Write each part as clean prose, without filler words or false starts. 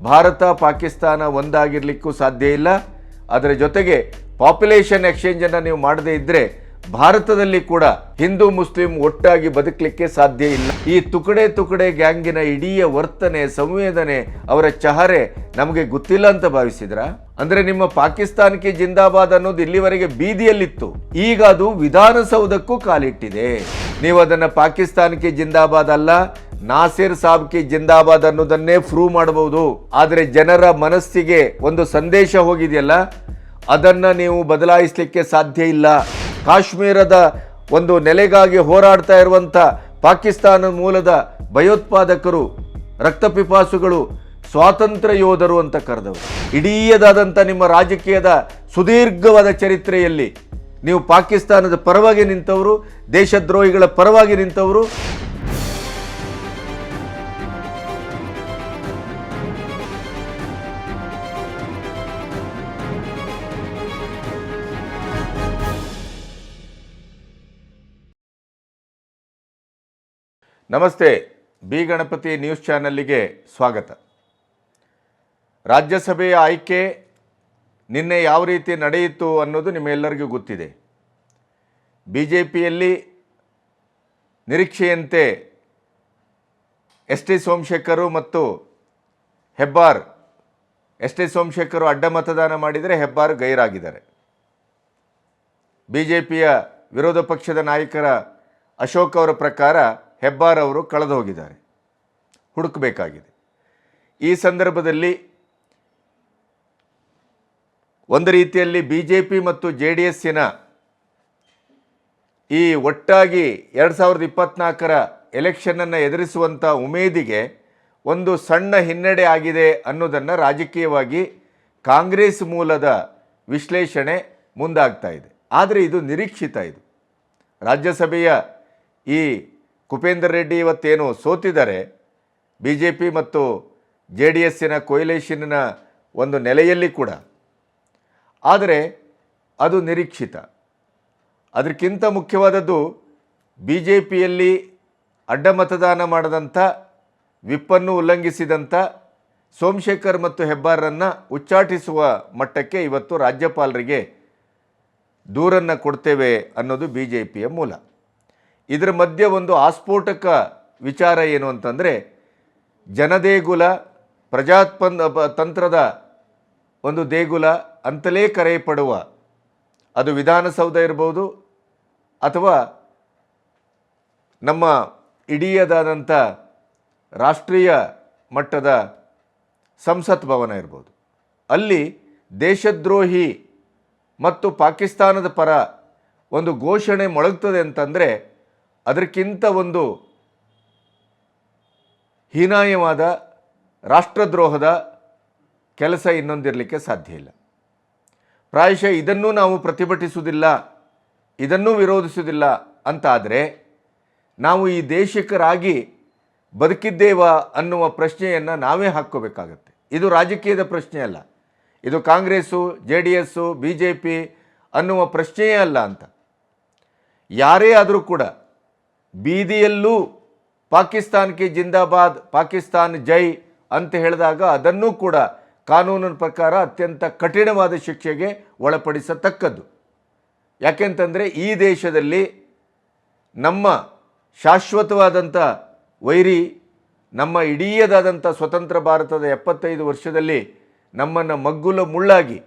ಭಾರತ ಪಾಕಿಸ್ತಾನ ಒಂದಾಗಿರಲಿಕ್ಕೂ ಸಾಧ್ಯ ಇಲ್ಲ. ಅದರ ಜೊತೆಗೆ ಪಾಪ್ಯುಲೇಷನ್ ಎಕ್ಸ್ಚೇಂಜನ್ನು ನೀವು ಮಾಡದೇ ಇದ್ದರೆ ಭಾರತದಲ್ಲಿ ಕೂಡ ಹಿಂದೂ ಮುಸ್ಲಿಂ ಒಟ್ಟಾಗಿ ಬದುಕಲಿಕ್ಕೆ ಸಾಧ್ಯ ಇಲ್ಲ. ಈ ತುಕಡೆ ಗ್ಯಾಂಗಿನ ಇಡೀ ವರ್ತನೆ, ಸಂವೇದನೆ, ಅವರ ಚಹರೆ ನಮಗೆ ಗೊತ್ತಿಲ್ಲ ಅಂತ ಭಾವಿಸಿದ್ರ? ಅಂದ್ರೆ ನಿಮ್ಮ ಪಾಕಿಸ್ತಾನಕ್ಕೆ ಜಿಂದಾಬಾದ್ ಅನ್ನೋದು ಇಲ್ಲಿವರೆಗೆ ಬೀದಿಯಲ್ಲಿತ್ತು, ಈಗ ಅದು ವಿಧಾನಸೌಧಕ್ಕೂ ಕಾಲಿಟ್ಟಿದೆ. ನೀವು ಅದನ್ನ ಪಾಕಿಸ್ತಾನಕ್ಕೆ ಜಿಂದಾಬಾದ್ ಅಲ್ಲ, ನಾಸಿರ್ ಸಾಬ್ಗೆ ಜಿಂದಾಬಾದ್ ಅನ್ನೋದನ್ನೇ ಪ್ರೂವ್ ಮಾಡಬಹುದು. ಆದರೆ ಜನರ ಮನಸ್ಸಿಗೆ ಒಂದು ಸಂದೇಶ ಹೋಗಿದೆಯಲ್ಲ, ಅದನ್ನ ನೀವು ಬದಲಾಯಿಸಲಿಕ್ಕೆ ಸಾಧ್ಯ ಇಲ್ಲ. ಕಾಶ್ಮೀರದ ಒಂದು ನೆಲೆಗಾಗಿ ಹೋರಾಡ್ತಾ ಇರುವಂಥ ಪಾಕಿಸ್ತಾನ ಮೂಲದ ಭಯೋತ್ಪಾದಕರು, ರಕ್ತಪಿಪಾಸುಗಳು, ಸ್ವಾತಂತ್ರ್ಯ ಯೋಧರು ಅಂತ ಕರೆದವರು. ಇಡೀದಾದಂಥ ನಿಮ್ಮ ರಾಜಕೀಯದ ಸುದೀರ್ಘವಾದ ಚರಿತ್ರೆಯಲ್ಲಿ ನೀವು ಪಾಕಿಸ್ತಾನದ ಪರವಾಗಿ ನಿಂತವರು, ದೇಶದ್ರೋಹಿಗಳ ಪರವಾಗಿ ನಿಂತವರು. ನಮಸ್ತೆ, ಬಿ ಗಣಪತಿ ನ್ಯೂಸ್ ಚಾನಲ್ಗೆ ಸ್ವಾಗತ. ರಾಜ್ಯಸಭೆಯ ಆಯ್ಕೆ ನಿನ್ನೆ ಯಾವ ರೀತಿ ನಡೆಯಿತು ಅನ್ನೋದು ನಿಮ್ಮೆಲ್ಲರಿಗೂ ಗೊತ್ತಿದೆ. ಬಿಜೆಪಿಯಲ್ಲಿ ನಿರೀಕ್ಷೆಯಂತೆ ಎಸ್ ಟಿ ಸೋಮಶೇಖರ್ ಮತ್ತು ಹೆಬ್ಬಾರ್, ಎಸ್ ಟಿ ಸೋಮಶೇಖರ್ ಅಡ್ಡ ಮತದಾನ ಮಾಡಿದರೆ ಹೆಬ್ಬಾರ್ ಗೈರಾಗಿದ್ದಾರೆ. ಬಿಜೆಪಿಯ ವಿರೋಧ ಪಕ್ಷದ ನಾಯಕರ ಅಶೋಕ್ ಅವರ ಪ್ರಕಾರ ಹೆಬ್ಬಾರ್ ಅವರು ಕಳೆದು ಹೋಗಿದ್ದಾರೆ, ಹುಡುಕಬೇಕಾಗಿದೆ. ಈ ಸಂದರ್ಭದಲ್ಲಿ ಒಂದು ರೀತಿಯಲ್ಲಿ ಬಿಜೆಪಿ ಮತ್ತು ಜೆ ಡಿ ಎಸ್ಸಿನ ಈ ಒಟ್ಟಾಗಿ 2024ರ ಎಲೆಕ್ಷನನ್ನು ಎದುರಿಸುವಂಥ ಉಮೇದಿಗೆ ಒಂದು ಸಣ್ಣ ಹಿನ್ನಡೆ ಆಗಿದೆ ಅನ್ನೋದನ್ನು ರಾಜಕೀಯವಾಗಿ ಕಾಂಗ್ರೆಸ್ ಮೂಲದ ವಿಶ್ಲೇಷಣೆ ಮುಂದಾಗ್ತಾ ಇದೆ. ಆದರೆ ಇದು ನಿರೀಕ್ಷಿತ. ಇದು ರಾಜ್ಯಸಭೆಯ ಈ ಕುಪೇಂದರ್ ರೆಡ್ಡಿ ಇವತ್ತೇನು ಸೋತಿದ್ದಾರೆ, ಬಿ ಜೆ ಪಿ ಮತ್ತು ಜೆ ಡಿ ಎಸ್ಸಿನ ಕೊಯ್ಲೇಷನ್ನ ಒಂದು ನೆಲೆಯಲ್ಲಿ ಕೂಡ, ಆದರೆ ಅದು ನಿರೀಕ್ಷಿತ. ಅದಕ್ಕಿಂತ ಮುಖ್ಯವಾದದ್ದು ಬಿ ಜೆ ಪಿಯಲ್ಲಿ ಅಡ್ಡ ಮತದಾನ ಮಾಡದಂಥ, ವಿಪ್ಪನ್ನು ಉಲ್ಲಂಘಿಸಿದಂಥ ಸೋಮಶೇಖರ್ ಮತ್ತು ಹೆಬ್ಬಾರನ್ನು ಉಚ್ಚಾಟಿಸುವ ಮಟ್ಟಕ್ಕೆ ಇವತ್ತು ರಾಜ್ಯಪಾಲರಿಗೆ ದೂರನ್ನು ಕೊಡ್ತೇವೆ ಅನ್ನೋದು ಬಿ ಜೆ ಪಿಯ ಮೂಲ. ಇದರ ಮಧ್ಯೆ ಒಂದು ಆಸ್ಫೋಟಕ ವಿಚಾರ ಏನು ಅಂತಂದರೆ, ಜನದೇಗುಲ, ಪ್ರಜಾತಂತ್ರದ ಒಂದು ದೇಗುಲ ಅಂತಲೇ ಕರೆಯಲ್ಪಡುವ, ಅದು ವಿಧಾನಸೌಧ ಇರ್ಬೋದು ಅಥವಾ ನಮ್ಮ ಇಡೀದಾದಂಥ ರಾಷ್ಟ್ರೀಯ ಮಟ್ಟದ ಸಂಸತ್ ಭವನ ಇರ್ಬೋದು, ಅಲ್ಲಿ ದೇಶದ್ರೋಹಿ ಮತ್ತು ಪಾಕಿಸ್ತಾನದ ಪರ ಒಂದು ಘೋಷಣೆ ಮೊಳಗ್ತದೆ ಅಂತಂದರೆ ಅದಕ್ಕಿಂತ ಒಂದು ಹೀನಾಯವಾದ ರಾಷ್ಟ್ರದ್ರೋಹದ ಕೆಲಸ ಇನ್ನೊಂದಿರಲಿಕ್ಕೆ ಸಾಧ್ಯ ಇಲ್ಲ. ಪ್ರಾಯಶಃ ಇದನ್ನೂ ನಾವು ಪ್ರತಿಭಟಿಸುವುದಿಲ್ಲ, ಇದನ್ನೂ ವಿರೋಧಿಸುವುದಿಲ್ಲ ಅಂತಾದರೆ ನಾವು ಈ ದೇಶಿಕರಾಗಿ ಬದುಕಿದ್ದೇವಾ ಅನ್ನುವ ಪ್ರಶ್ನೆಯನ್ನು ನಾವೇ ಹಾಕ್ಕೋಬೇಕಾಗತ್ತೆ. ಇದು ರಾಜಕೀಯದ ಪ್ರಶ್ನೆ ಅಲ್ಲ, ಇದು Congress, J D S, B J P ಅನ್ನುವ ಪ್ರಶ್ನೆಯೇ ಅಲ್ಲ ಅಂತ. ಯಾರೇ ಆದರೂ ಕೂಡ ಬೀದಿಯಲ್ಲೂ ಪಾಕಿಸ್ತಾನಕ್ಕೆ ಜಿಂದಾಬಾದ್, ಪಾಕಿಸ್ತಾನ್ ಜೈ ಅಂತ ಹೇಳಿದಾಗ ಅದನ್ನೂ ಕೂಡ ಕಾನೂನಿನ ಪ್ರಕಾರ ಅತ್ಯಂತ ಕಠಿಣವಾದ ಶಿಕ್ಷೆಗೆ ಒಳಪಡಿಸತಕ್ಕದ್ದು. ಯಾಕೆಂತಂದರೆ ಈ ದೇಶದಲ್ಲಿ ನಮ್ಮ ಶಾಶ್ವತವಾದಂಥ ವೈರಿ, ನಮ್ಮ ಇಡೀದಾದಂಥ ಸ್ವತಂತ್ರ ಭಾರತದ 75 ವರ್ಷದಲ್ಲಿ ನಮ್ಮನ್ನು ಮಗ್ಗುಲ ಮುಳ್ಳಾಗಿ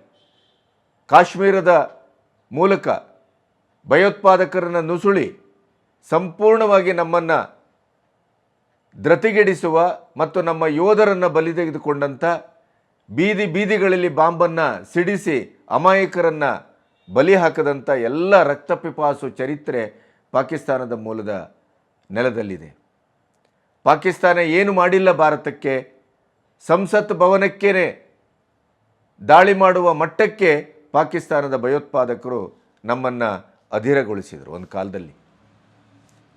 ಕಾಶ್ಮೀರದ ಮೂಲಕ ಭಯೋತ್ಪಾದಕರನ್ನು ನುಸುಳಿ ಸಂಪೂರ್ಣವಾಗಿ ನಮ್ಮನ್ನು ಧೃತಿಗೆಡಿಸುವ ಮತ್ತು ನಮ್ಮ ಯೋಧರನ್ನು ಬಲಿ ತೆಗೆದುಕೊಂಡಂಥ, ಬೀದಿಗಳಲ್ಲಿ ಬಾಂಬನ್ನು ಸಿಡಿಸಿ ಅಮಾಯಕರನ್ನು ಬಲಿ ಹಾಕದಂಥ ಎಲ್ಲ ರಕ್ತಪಿಪಾಸು ಚರಿತ್ರೆ ಪಾಕಿಸ್ತಾನದ ಮೂಲದ ನೆಲದಲ್ಲಿದೆ. ಪಾಕಿಸ್ತಾನ ಏನು ಮಾಡಿಲ್ಲ ಭಾರತಕ್ಕೆ, ಸಂಸತ್ ಭವನಕ್ಕೇ ದಾಳಿ ಮಾಡುವ ಮಟ್ಟಕ್ಕೆ ಪಾಕಿಸ್ತಾನದ ಭಯೋತ್ಪಾದಕರು ನಮ್ಮನ್ನು ಅಧೀರಗೊಳಿಸಿದರು ಒಂದು ಕಾಲದಲ್ಲಿ.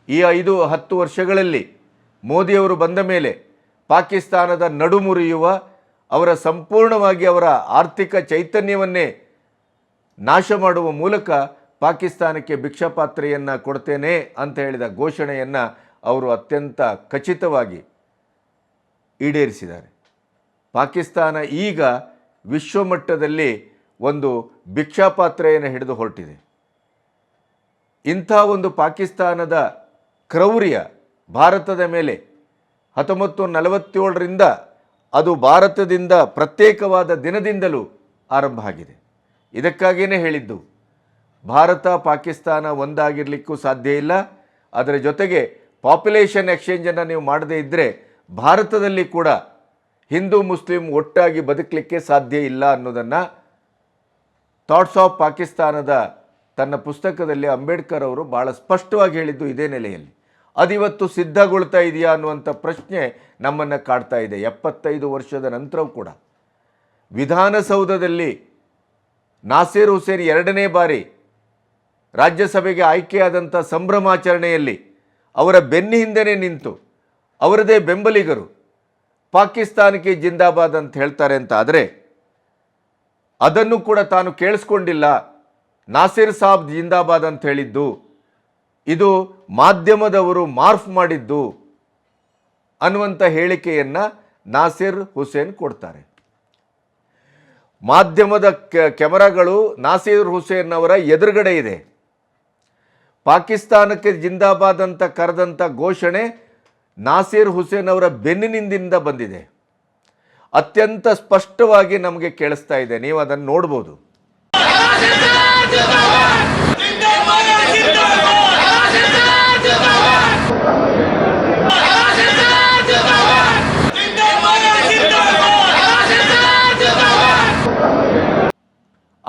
ಈ 5-10 ವರ್ಷಗಳಲ್ಲಿ ಮೋದಿಯವರು ಬಂದ ಮೇಲೆ ಪಾಕಿಸ್ತಾನದ ನಡುಮುರಿಯುವ, ಅವರ ಸಂಪೂರ್ಣವಾಗಿ ಅವರ ಆರ್ಥಿಕ ಚೈತನ್ಯವನ್ನೇ ನಾಶ ಮಾಡುವ ಮೂಲಕ ಪಾಕಿಸ್ತಾನಕ್ಕೆ ಭಿಕ್ಷಾಪಾತ್ರೆಯನ್ನು ಕೊಡ್ತೇನೆ ಅಂತ ಹೇಳಿದ ಘೋಷಣೆಯನ್ನು ಅವರು ಅತ್ಯಂತ ಖಚಿತವಾಗಿ ಈಡೇರಿಸಿದ್ದಾರೆ. ಪಾಕಿಸ್ತಾನ ಈಗ ವಿಶ್ವಮಟ್ಟದಲ್ಲಿ ಒಂದು ಭಿಕ್ಷಾಪಾತ್ರೆಯನ್ನು ಹಿಡಿದು ಹೊರಟಿದೆ. ಇಂಥ ಒಂದು ಪಾಕಿಸ್ತಾನದ ಕ್ರೌರ್ಯ ಭಾರತದ ಮೇಲೆ 1947ರಿಂದ ಅದು ಭಾರತದಿಂದ ಪ್ರತ್ಯೇಕವಾದ ದಿನದಿಂದಲೂ ಆರಂಭ ಆಗಿದೆ. ಇದಕ್ಕಾಗಿಯೇ ಹೇಳಿದ್ದು, ಭಾರತ ಪಾಕಿಸ್ತಾನ ಒಂದಾಗಿರಲಿಕ್ಕೂ ಸಾಧ್ಯ ಇಲ್ಲ, ಅದರ ಜೊತೆಗೆ ಪಾಪ್ಯುಲೇಷನ್ ಎಕ್ಸ್ಚೇಂಜನ್ನು ನೀವು ಮಾಡದೇ ಇದ್ದರೆ ಭಾರತದಲ್ಲಿ ಕೂಡ ಹಿಂದೂ ಮುಸ್ಲಿಂ ಒಟ್ಟಾಗಿ ಬದುಕಲಿಕ್ಕೆ ಸಾಧ್ಯ ಇಲ್ಲ ಅನ್ನೋದನ್ನು ಥಾಟ್ಸ್ ಆಫ್ ಪಾಕಿಸ್ತಾನದ ತನ್ನ ಪುಸ್ತಕದಲ್ಲಿ ಅಂಬೇಡ್ಕರ್ ಅವರು ಭಾಳ ಸ್ಪಷ್ಟವಾಗಿ ಹೇಳಿದ್ದು ಇದೇ ನೆಲೆಯಲ್ಲಿ. ಅದಿವತ್ತು ಸಿದ್ಧಗೊಳ್ತಾ ಇದೆಯಾ ಅನ್ನುವಂಥ ಪ್ರಶ್ನೆ ನಮ್ಮನ್ನು ಕಾಡ್ತಾ ಇದೆ. 75 ವರ್ಷದ ನಂತರವೂ ಕೂಡ ವಿಧಾನಸೌಧದಲ್ಲಿ ನಾಸೀರ್ ಹುಸೇನ್ 2ನೇ ಬಾರಿ ರಾಜ್ಯಸಭೆಗೆ ಆಯ್ಕೆಯಾದಂಥ ಸಂಭ್ರಮಾಚರಣೆಯಲ್ಲಿ ಅವರ ಬೆನ್ನ ಹಿಂದೆನೇ ನಿಂತು ಅವರದೇ ಬೆಂಬಲಿಗರು ಪಾಕಿಸ್ತಾನಕ್ಕೆ ಜಿಂದಾಬಾದ್ ಅಂತ ಹೇಳ್ತಾರೆ ಅಂತ ಆದರೆ ಅದನ್ನು ಕೂಡ ತಾನು ಕೇಳಿಸ್ಕೊಂಡಿಲ್ಲ. ನಾಸೀರ್ ಸಾಬ್ ಜಿಂದಾಬಾದ್ ಅಂತ ಹೇಳಿದ್ದು ಇದು ಮಾಧ್ಯಮದವರು ಮಾರ್ಫ್ ಮಾಡಿದ್ದು ಅನ್ನುವಂಥ ಹೇಳಿಕೆಯನ್ನು ನಾಸೀರ್ ಹುಸೇನ್ ಕೊಡ್ತಾರೆ. ಮಾಧ್ಯಮದ ಕ್ಯಾಮರಾಗಳು ನಾಸೀರ್ ಹುಸೇನ್ ಅವರ ಎದುರುಗಡೆ ಇದೆ. ಪಾಕಿಸ್ತಾನಕ್ಕೆ ಜಿಂದಾಬಾದ್ ಅಂತ ಕರೆದಂಥ ಘೋಷಣೆ ನಾಸೀರ್ ಹುಸೇನ್ ಅವರ ಬೆನ್ನಿನಿಂದ ಬಂದಿದೆ. ಅತ್ಯಂತ ಸ್ಪಷ್ಟವಾಗಿ ನಮಗೆ ಕೇಳಿಸ್ತಾ ಇದೆ, ನೀವು ಅದನ್ನು ನೋಡ್ಬೋದು.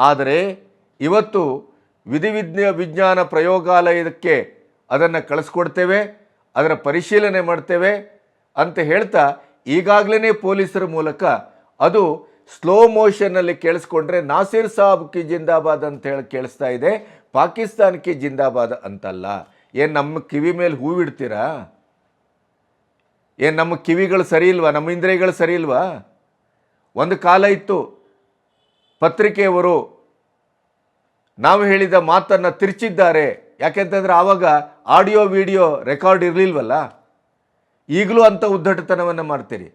ಆದರೆ ಇವತ್ತು ವಿಜ್ಞಾನ ಪ್ರಯೋಗಾಲಯಕ್ಕೆ ಅದನ್ನು ಕಳಿಸ್ಕೊಡ್ತೇವೆ, ಅದರ ಪರಿಶೀಲನೆ ಮಾಡ್ತೇವೆ ಅಂತ ಹೇಳ್ತಾ ಈಗಾಗಲೇ ಪೊಲೀಸರ ಮೂಲಕ ಅದು ಸ್ಲೋ ಮೋಷನ್ನಲ್ಲಿ ಕೇಳಿಸ್ಕೊಂಡ್ರೆ ನಾಸೀರ್ ಸಾಬ್ ಕಿ ಜಿಂದಾಬಾದ್ ಅಂತ ಹೇಳಿ ಕೇಳಿಸ್ತಾ ಇದೆ, ಪಾಕಿಸ್ತಾನಕ್ಕೆ ಜಿಂದಾಬಾದ್ ಅಂತಲ್ಲ. ಏನು ನಮ್ಮ ಕಿವಿ ಮೇಲೆ ಹೂವಿಡ್ತೀರಾ? ಏನು ನಮ್ಮ ಕಿವಿಗಳು ಸರಿ ಇಲ್ವಾ? ನಮ್ಮ ಇಂದ್ರಿಯಗಳು ಸರಿ ಇಲ್ವಾ? ಒಂದು ಕಾಲ ಇತ್ತು, ಪತ್ರಿಕೆಯವರು ನಾವು ಹೇಳಿದ ಮಾತನ್ನು ತಿರ್ಚಿದ್ದಾರೆ. ಯಾಕೆಂತಂದರೆ ಆವಾಗ ಆಡಿಯೋ ವಿಡಿಯೋ ರೆಕಾರ್ಡ್ ಇರಲಿಲ್ವಲ್ಲ. ಈಗಲೂ ಅಂಥ ಉದ್ದಟತನವನ್ನು ಮಾಡ್ತೀರಿ.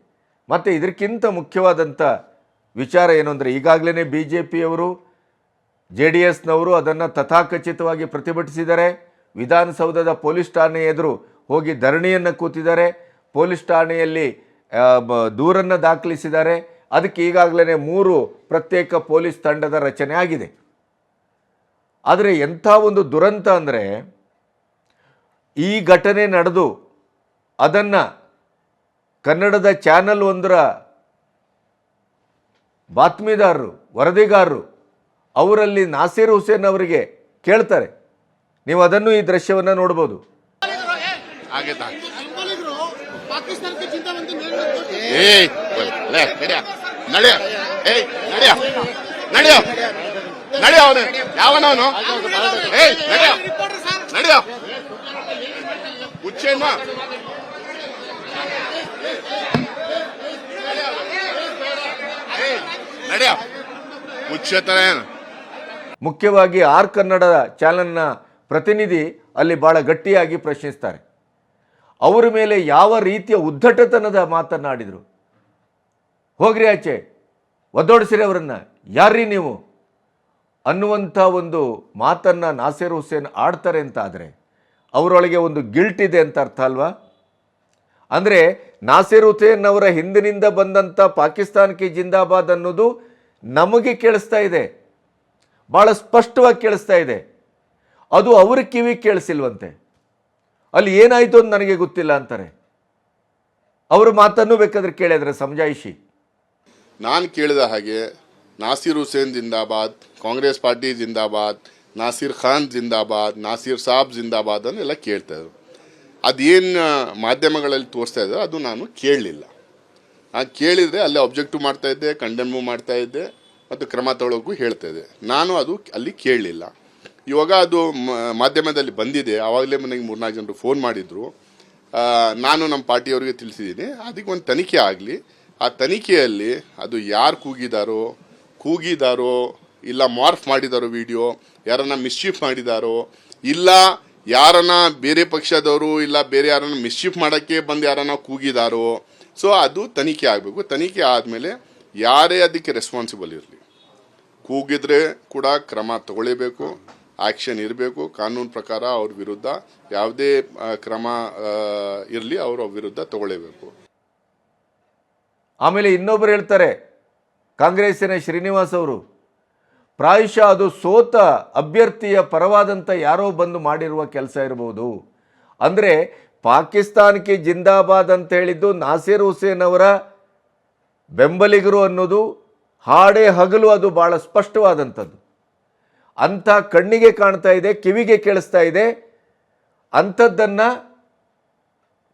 ಮತ್ತು ಇದಕ್ಕಿಂತ ಮುಖ್ಯವಾದಂಥ ವಿಚಾರ ಏನು ಅಂದರೆ, ಈಗಾಗಲೇ BJPಯವರು JDSನವರು ಅದನ್ನು ತಥಾಕಚಿತವಾಗಿ ಪ್ರತಿಭಟಿಸಿದ್ದಾರೆ. ವಿಧಾನಸೌಧದ ಪೊಲೀಸ್ ಠಾಣೆ ಎದುರು ಹೋಗಿ ಧರಣಿಯನ್ನು ಕೂತಿದ್ದಾರೆ. ಪೊಲೀಸ್ ಠಾಣೆಯಲ್ಲಿ ದೂರನ್ನು ದಾಖಲಿಸಿದ್ದಾರೆ. ಅದಕ್ಕೆ ಈಗಾಗಲೇ 3 ಪ್ರತ್ಯೇಕ ಪೊಲೀಸ್ ತಂಡದ ರಚನೆ ಆಗಿದೆ. ಆದರೆ ಎಂಥ ಒಂದು ದುರಂತ ಅಂದರೆ, ಈ ಘಟನೆ ನಡೆದು ಅದನ್ನು ಕನ್ನಡದ ಚಾನಲ್ 1ರ ಬಾತ್ಮೀದಾರರು, ವರದಿಗಾರರು ಅವರಲ್ಲಿ ನಾಸೀರ್ ಹುಸೇನ್ ಅವರಿಗೆ ಕೇಳ್ತಾರೆ. ನೀವು ಅದನ್ನು ಈ ದೃಶ್ಯವನ್ನು ನೋಡ್ಬೋದು. ಯಾವನವನು ನಡೆಯ ಹುಚ್ಚೇನ ನಡೆಯ ಹುಚ್ಚತರ ಏನು. ಮುಖ್ಯವಾಗಿ ಆರ್ ಕನ್ನಡ ಚಾನಲ್ನ ಪ್ರತಿನಿಧಿ ಅಲ್ಲಿ ಭಾಳ ಗಟ್ಟಿಯಾಗಿ ಪ್ರಶ್ನಿಸ್ತಾರೆ. ಅವರ ಮೇಲೆ ಯಾವ ರೀತಿಯ ಉದ್ದಟತನದ ಮಾತನ್ನಾಡಿದರು. ಹೋಗ್ರಿ ಆಚೆ, ಒದ್ದೋಡಿಸಿರಿ ಅವರನ್ನು, ಯಾರ್ರೀ ನೀವು ಅನ್ನುವಂಥ ಒಂದು ಮಾತನ್ನು ನಾಸೀರ್ ಹುಸೇನ್ ಆಡ್ತಾರೆ ಅಂತ ಆದರೆ ಅವರೊಳಗೆ ಒಂದು ಗಿಲ್ಟ್ ಇದೆ ಅಂತ ಅರ್ಥ ಅಲ್ವಾ? ಅಂದರೆ ನಾಸೀರ್ ಹುಸೇನ್ ಅವರ ಹಿಂದಿನಿಂದ ಬಂದಂಥ ಪಾಕಿಸ್ತಾನಕ್ಕೆ ಜಿಂದಾಬಾದ್ ಅನ್ನೋದು ನಮಗೆ ಕೇಳಿಸ್ತಾ ಇದೆ, ಭಾಳ ಸ್ಪಷ್ಟವಾಗಿ ಕೇಳಿಸ್ತಾ ಇದೆ. ಅದು ಅವ್ರ ಕಿವಿ ಕೇಳಿಸಿಲ್ವಂತೆ. ಅಲ್ಲಿ ಏನಾಯಿತು ಅಂತ ನನಗೆ ಗೊತ್ತಿಲ್ಲ ಅಂತಾರೆ. ಅವ್ರ ಮಾತನ್ನು ಬೇಕಾದ್ರೆ ಕೇಳಿದ್ರೆ ಸಮಜಾಯಿಷಿ. ನಾನು ಕೇಳಿದ ಹಾಗೆ ನಾಸೀರ್ ಹುಸೇನ್ ಜಿಂದಾಬಾದ್, ಕಾಂಗ್ರೆಸ್ ಪಾರ್ಟಿ ಜಿಂದಾಬಾದ್, ನಾಸೀರ್ ಖಾನ್ ಜಿಂದಾಬಾದ್, ನಾಸೀರ್ ಸಾಬ್ ಜಿಂದಾಬಾದ್ ಅನ್ನೆಲ್ಲ ಕೇಳ್ತಾ ಇದ್ರು. ಅದೇನು ಮಾಧ್ಯಮಗಳಲ್ಲಿ ತೋರಿಸ್ತಾ ಇದ್ರು ಅದು ನಾನು ಕೇಳಲಿಲ್ಲ. ನಾನು ಕೇಳಿದರೆ ಅಲ್ಲೇ ಅಬ್ಜೆಕ್ಟಿವ್ ಮಾಡ್ತಾ ಇದ್ದೆ, ಕಂಡೆಮ್ಮು ಮಾಡ್ತಾ ಇದ್ದೆ ಮತ್ತು ಕ್ರಮ ತಗೊಳ್ಳೋಕ್ಕೂ ಹೇಳ್ತಾ ಇದ್ದೆ. ನಾನು ಅದು ಅಲ್ಲಿ ಕೇಳಲಿಲ್ಲ. ಇವಾಗ ಅದು ಮಾಧ್ಯಮದಲ್ಲಿ ಬಂದಿದೆ. ಆವಾಗಲೇ ನನಗೆ 3-4 ಜನರು ಫೋನ್ ಮಾಡಿದರು. ನಾನು ನಮ್ಮ ಪಾರ್ಟಿಯವರಿಗೆ ತಿಳಿಸಿದ್ದೀನಿ, ಅದಕ್ಕೆ ಒಂದು ತನಿಖೆ ಆಗಲಿ. ಆ ತನಿಖೆಯಲ್ಲಿ ಅದು ಯಾರು ಕೂಗಿದಾರೋ ಇಲ್ಲ ಮಾರ್ಫ್ ಮಾಡಿದಾರೋ ವಿಡಿಯೋ, ಯಾರನ್ನ ಮಿಸ್ಚೀಫ್ ಮಾಡಿದಾರೋ ಇಲ್ಲ ಯಾರನ್ನ ಬೇರೆ ಪಕ್ಷದವರು ಇಲ್ಲ ಬೇರೆ ಯಾರನ್ನ ಮಿಸ್ಚೀಫ್ ಮಾಡೋಕ್ಕೆ ಬಂದು ಯಾರನ್ನ ಕೂಗಿದಾರೋ ಸೊ ಅದು ತನಿಖೆ ಆಗಬೇಕು. ತನಿಖೆ ಆದಮೇಲೆ ಯಾರೇ ಅದಕ್ಕೆ ರೆಸ್ಪಾನ್ಸಿಬಲ್ ಇರಲಿ, ಕೂಗಿದ್ರೆ ಕೂಡ ಕ್ರಮ ತಗೊಳ್ಳೇಬೇಕು, ಆ್ಯಕ್ಷನ್ ಇರಬೇಕು. ಕಾನೂನು ಪ್ರಕಾರ ಅವ್ರ ವಿರುದ್ಧ ಯಾವುದೇ ಕ್ರಮ ಇರಲಿ, ಅವ್ರ ವಿರುದ್ಧ ತಗೊಳ್ಳೇಬೇಕು. ಆಮೇಲೆ ಇನ್ನೊಬ್ಬರು ಹೇಳ್ತಾರೆ, ಕಾಂಗ್ರೆಸ್ಸಿನ ಶ್ರೀನಿವಾಸ್ ಅವರು, ಪ್ರಾಯಶಃ ಅದು ಸೋತ ಅಭ್ಯರ್ಥಿಯ ಪರವಾದಂಥ ಯಾರೋ ಬಂದು ಮಾಡಿರುವ ಕೆಲಸ ಇರಬಹುದು. ಅಂದರೆ ಪಾಕಿಸ್ತಾನಕ್ಕೆ ಜಿಂದಾಬಾದ್ ಅಂತ ಹೇಳಿದ್ದು ನಾಸೀರ್ ಹುಸೇನ್ ಅವರ ಬೆಂಬಲಿಗರು ಅನ್ನೋದು ಹಾಡೇ ಹಗಲು ಅದು ಭಾಳ ಸ್ಪಷ್ಟವಾದಂಥದ್ದು. ಅಂಥ ಕಣ್ಣಿಗೆ ಕಾಣ್ತಾ ಇದೆ, ಕಿವಿಗೆ ಕೇಳಿಸ್ತಾ ಇದೆ. ಅಂಥದ್ದನ್ನು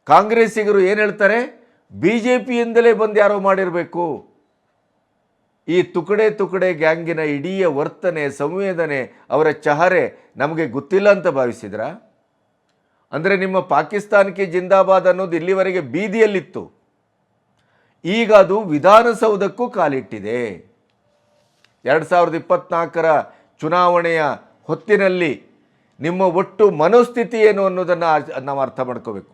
ಕಾಂಗ್ರೆಸ್ಸಿಗರು ಏನು ಹೇಳ್ತಾರೆ, BJPಯಿಂದಲೇ ಬಂದು ಯಾರೋ ಮಾಡಿರಬೇಕು. ಈ ತುಕಡೆ ಗ್ಯಾಂಗಿನ ಇಡೀ ವರ್ತನೆ, ಸಂವೇದನೆ, ಅವರ ಚಹರೆ ನಮಗೆ ಗೊತ್ತಿಲ್ಲ ಅಂತ ಭಾವಿಸಿದ್ರ? ಅಂದರೆ ನಿಮ್ಮ ಪಾಕಿಸ್ತಾನಕ್ಕೆ ಜಿಂದಾಬಾದ್ ಅನ್ನೋದು ಇಲ್ಲಿವರೆಗೆ ಬೀದಿಯಲ್ಲಿತ್ತು, ಈಗ ಅದು ವಿಧಾನಸೌಧಕ್ಕೂ ಕಾಲಿಟ್ಟಿದೆ. 2024ರ ಚುನಾವಣೆಯ ಹೊತ್ತಿನಲ್ಲಿ ನಿಮ್ಮ ಒಟ್ಟು ಮನೋಸ್ಥಿತಿ ಏನು ಅನ್ನೋದನ್ನು ನಾವು ಅರ್ಥ ಮಾಡ್ಕೋಬೇಕು.